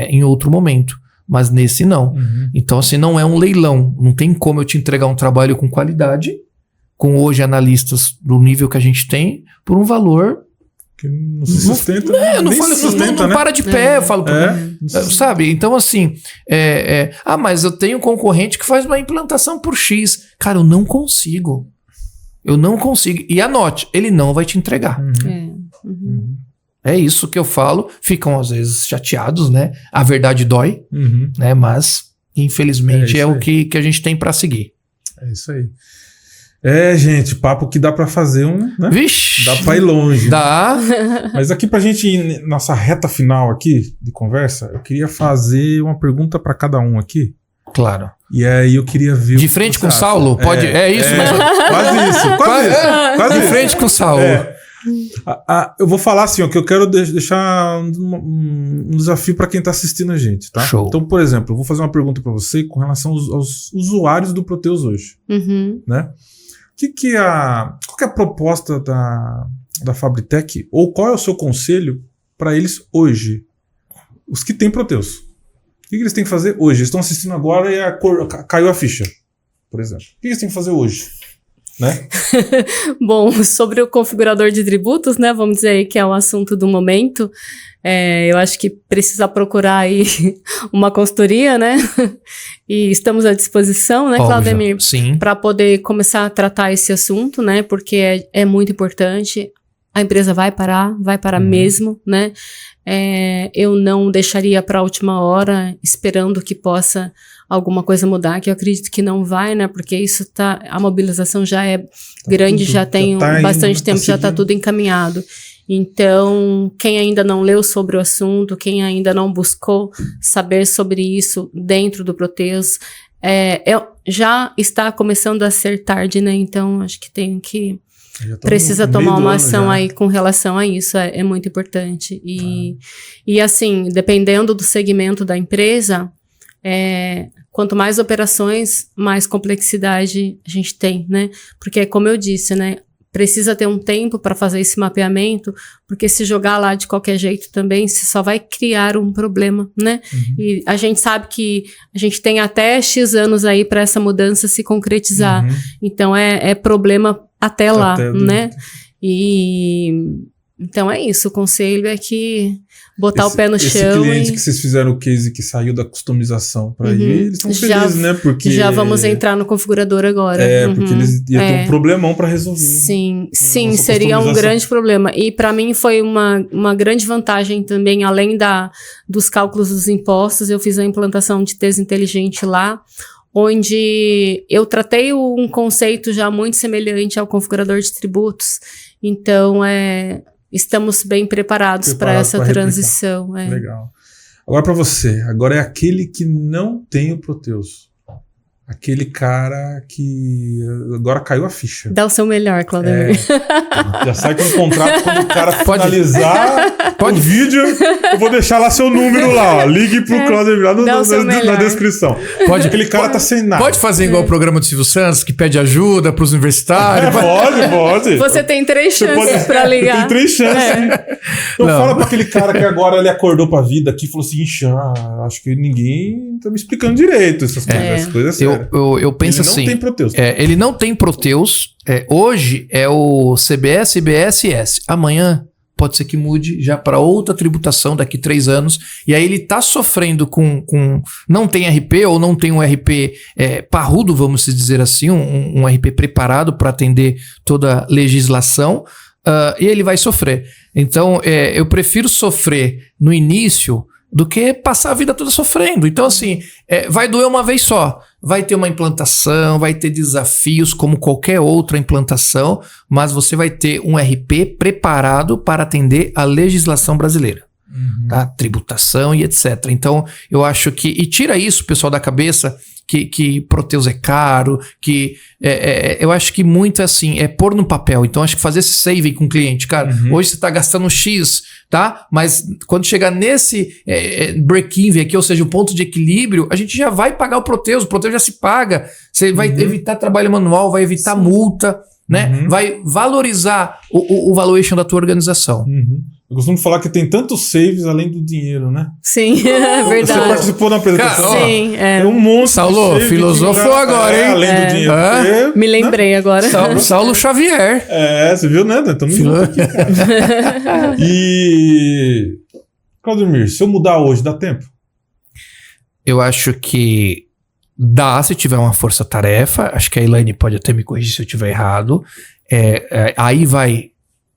em outro momento, mas nesse não. Então, assim, não é um leilão. Não tem como eu te entregar um trabalho com qualidade, com hoje analistas do nível que a gente tem, por um valor... Que não se sustenta. Não para de pé, eu falo. Sabe? Então, assim, mas eu tenho um concorrente que faz uma implantação por X. Cara, eu não consigo. E anote, ele não vai te entregar. É isso que eu falo. Ficam, às vezes, chateados, né? A verdade dói, né? Mas, infelizmente, é o que a gente tem pra seguir. É isso aí. Gente, papo que dá pra fazer né? Vixe! Dá pra ir longe. Dá. Mas aqui pra gente ir nossa reta final aqui de conversa, eu queria fazer uma pergunta pra cada um aqui. Claro. E aí eu queria ver... De frente com o Saulo? Pode... isso, mas... Quase de isso. frente com o Saulo. Eu vou falar assim, ó, que eu quero deixar um desafio para quem está assistindo a gente, tá? Show. Então, por exemplo, eu vou fazer uma pergunta para você com relação aos usuários do Proteus hoje, né? Qual que é a proposta da Fabritech, ou qual é o seu conselho para eles hoje? Os que têm Proteus. O que eles têm que fazer hoje? Eles estão assistindo agora e caiu a ficha, por exemplo. O que eles têm que fazer hoje? Né? Bom, sobre o configurador de tributos, né, vamos dizer aí que é o assunto do momento, eu acho que precisa procurar aí uma consultoria, né, e estamos à disposição, né, Claudemir, para poder começar a tratar esse assunto, né, porque é muito importante. A empresa vai parar mesmo, né, eu não deixaria para a última hora esperando que possa alguma coisa mudar, que eu acredito que não vai, né? Porque isso a mobilização já é grande, já tem bastante tempo, já está tudo encaminhado. Então, quem ainda não leu sobre o assunto, quem ainda não buscou saber sobre isso dentro do Proteus, já está começando a ser tarde, né? Então, acho que precisa tomar uma ação aí com relação a isso, é muito importante. E assim, dependendo do segmento da empresa, quanto mais operações, mais complexidade a gente tem, né? Porque, como eu disse, né? Precisa ter um tempo para fazer esse mapeamento, porque se jogar lá de qualquer jeito também, você só vai criar um problema, né? E a gente sabe que a gente tem até X anos aí para essa mudança se concretizar. Então, é problema até lá, né? Então é isso, o conselho é que botar o pé no chão. Esse cliente que vocês fizeram o case que saiu da customização para ir, eles estão felizes, né? Porque já vamos entrar no configurador agora. Porque eles iam ter um problemão para resolver. Sim, seria um grande problema. E para mim foi uma grande vantagem também, além dos cálculos dos impostos, eu fiz a implantação de TES inteligente lá, onde eu tratei um conceito já muito semelhante ao configurador de tributos. Então, estamos bem preparados para essa transição. Legal. Agora para você, agora é aquele que não tem o Proteus. Aquele cara que agora caiu a ficha. Dá o seu melhor, Claudemir. Já sai com um contrato quando o cara finalizar o vídeo. Eu vou deixar lá seu número lá, ó. Ligue pro Claudemir lá na descrição. Aquele cara tá sem nada. Pode fazer igual o programa do Silvio Santos, que pede ajuda pros universitários. Pode. Você tem 3 chances pra ligar. Tem 3 chances. Então fala pra aquele cara que agora ele acordou pra vida aqui e falou assim, acho que ninguém tá me explicando direito essas coisas sérias. Eu penso ele assim. Não tem Proteus. Ele não tem Proteus. Hoje é o CBS, IBS. Amanhã pode ser que mude já para outra tributação daqui 3 anos. E aí ele tá sofrendo com não tem RP ou não tem um RP parrudo, vamos dizer assim, um RP preparado para atender toda a legislação. E ele vai sofrer. Então, eu prefiro sofrer no início do que passar a vida toda sofrendo. Então, assim, vai doer uma vez só. Vai ter uma implantação, vai ter desafios como qualquer outra implantação, mas você vai ter um RP preparado para atender a legislação brasileira. tá? Tributação e etc. Então, eu acho que... E tira isso, pessoal, da cabeça que Proteus é caro, que... eu acho que muito assim, é pôr no papel. Então, acho que fazer esse saving com o cliente. Cara, hoje você tá gastando X, tá? Mas quando chegar nesse break-even aqui, ou seja, o ponto de equilíbrio, a gente já vai pagar o Proteus já se paga. Você vai evitar trabalho manual, vai evitar multa, né? Vai valorizar o valuation da tua organização. Eu costumo falar que tem tantos saves além do dinheiro, né? Sim, é Você verdade. participou da apresentação? Cara, Sim, Tem um monte Saulo, de save filosofou que agora, hein? Além do dinheiro. Porque, Me lembrei agora. Saulo Xavier. você viu, né? Estamos juntos aqui, cara. E... Claudemir, se eu mudar hoje, dá tempo? Eu acho que dá se tiver uma força-tarefa. Acho que a Elaine pode até me corrigir se eu estiver errado. Aí vai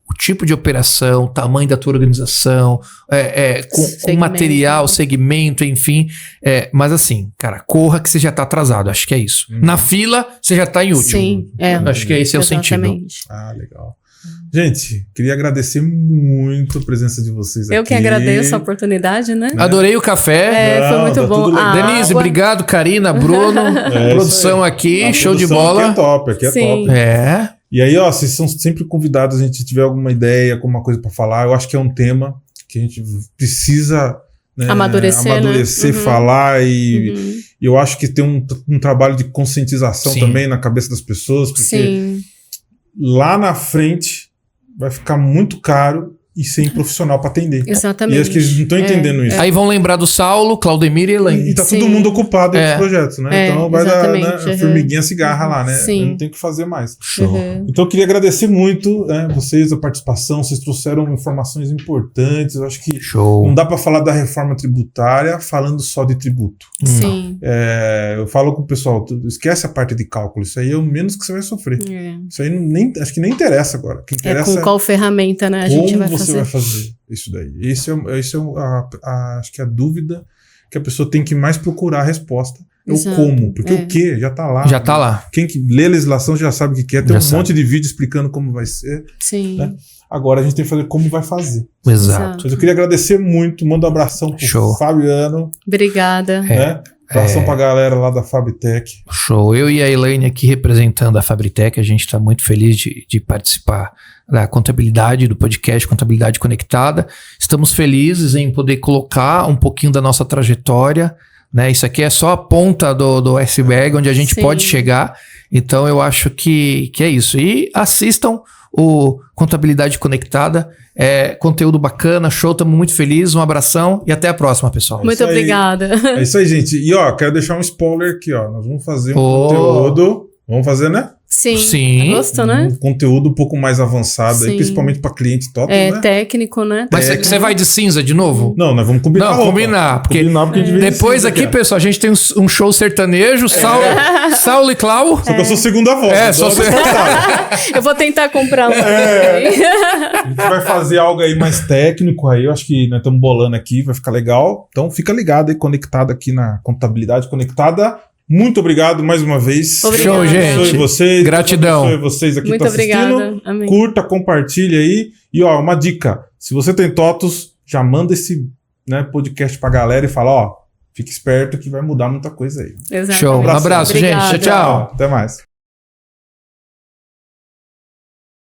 o tipo de operação, tamanho da tua organização, com material, segmento, enfim. Mas assim, cara, corra que você já tá atrasado. Acho que é isso. Na fila, você já tá em último. Sim, Acho que esse é o sentido. Legal. Gente, queria agradecer muito a presença de vocês aqui. Eu que agradeço a oportunidade, né? Adorei o café. Foi muito bom. Denise, obrigado. Karina, Bruno, produção aqui, show de bola. Aqui é top. E aí, vocês são sempre convidados, a gente tiver alguma ideia, alguma coisa para falar. Eu acho que é um tema que a gente precisa amadurecer, falar e eu acho que tem um trabalho de conscientização também na cabeça das pessoas, porque lá na frente vai ficar muito caro e sem profissional para atender. Exatamente. E acho que eles não estão entendendo isso. Aí vão lembrar do Saulo, Claudemir e Elaine. E tá todo mundo ocupado nesses projetos, né? Então vai dar a formiguinha cigarra lá, né? Eu não tem o que fazer mais. Show. Então eu queria agradecer muito vocês, a participação. Vocês trouxeram informações importantes. Eu acho que não dá para falar da reforma tributária falando só de tributo. Sim. Eu falo com o pessoal, esquece a parte de cálculo. Isso aí é o menos que você vai sofrer. Isso aí acho que nem interessa agora. O que interessa com qual ferramenta, né? A gente vai você vai fazer isso daí. Esse é acho que a dúvida que a pessoa tem que mais procurar a resposta. É o como. Porque o que já tá lá. Já tá lá. Quem que lê a legislação já sabe o que é. Tem monte de vídeo explicando como vai ser. Sim. Né? Agora a gente tem que fazer como vai fazer. Exato. Mas eu queria agradecer muito. Mando um abração pro Fabiano. Obrigada. Né? Abração pra galera lá da Fabtech. Show. Eu e a Elaine aqui representando a Fabtech, a gente está muito feliz de participar da contabilidade, do podcast Contabilidade Conectada. Estamos felizes em poder colocar um pouquinho da nossa trajetória, né? Isso aqui é só a ponta do iceberg onde a gente pode chegar. Então eu acho que é isso. E assistam o Contabilidade Conectada. Conteúdo bacana, show, estamos muito felizes. Um abração e até a próxima, pessoal. Muito obrigada. É isso aí, gente. E quero deixar um spoiler aqui, nós vamos fazer um conteúdo. Vamos fazer, né? Sim. Gosto, né? Um conteúdo um pouco mais avançado, aí, principalmente para cliente top, né? Técnico, né? Mas você vai de cinza de novo? Não, nós vamos combinar. Combinar. Porque depois aqui, pessoal, a gente tem um show sertanejo, Saulo e Clau. Só que eu sou segunda voz. Eu vou tentar comprar um. A gente vai fazer algo aí mais técnico, aí eu acho que nós estamos bolando aqui, vai ficar legal. Então fica ligado aí, conectado aqui na Contabilidade Conectada. Muito obrigado mais uma vez. Show, gente. Vocês. Gratidão. Vocês aqui muito obrigada. Amém. Curta, compartilha aí. E uma dica, se você tem TOTOS, já manda esse podcast pra galera e fala, fique esperto que vai mudar muita coisa aí. Exatamente. Show. Um abraço, gente. Tchau. Até mais.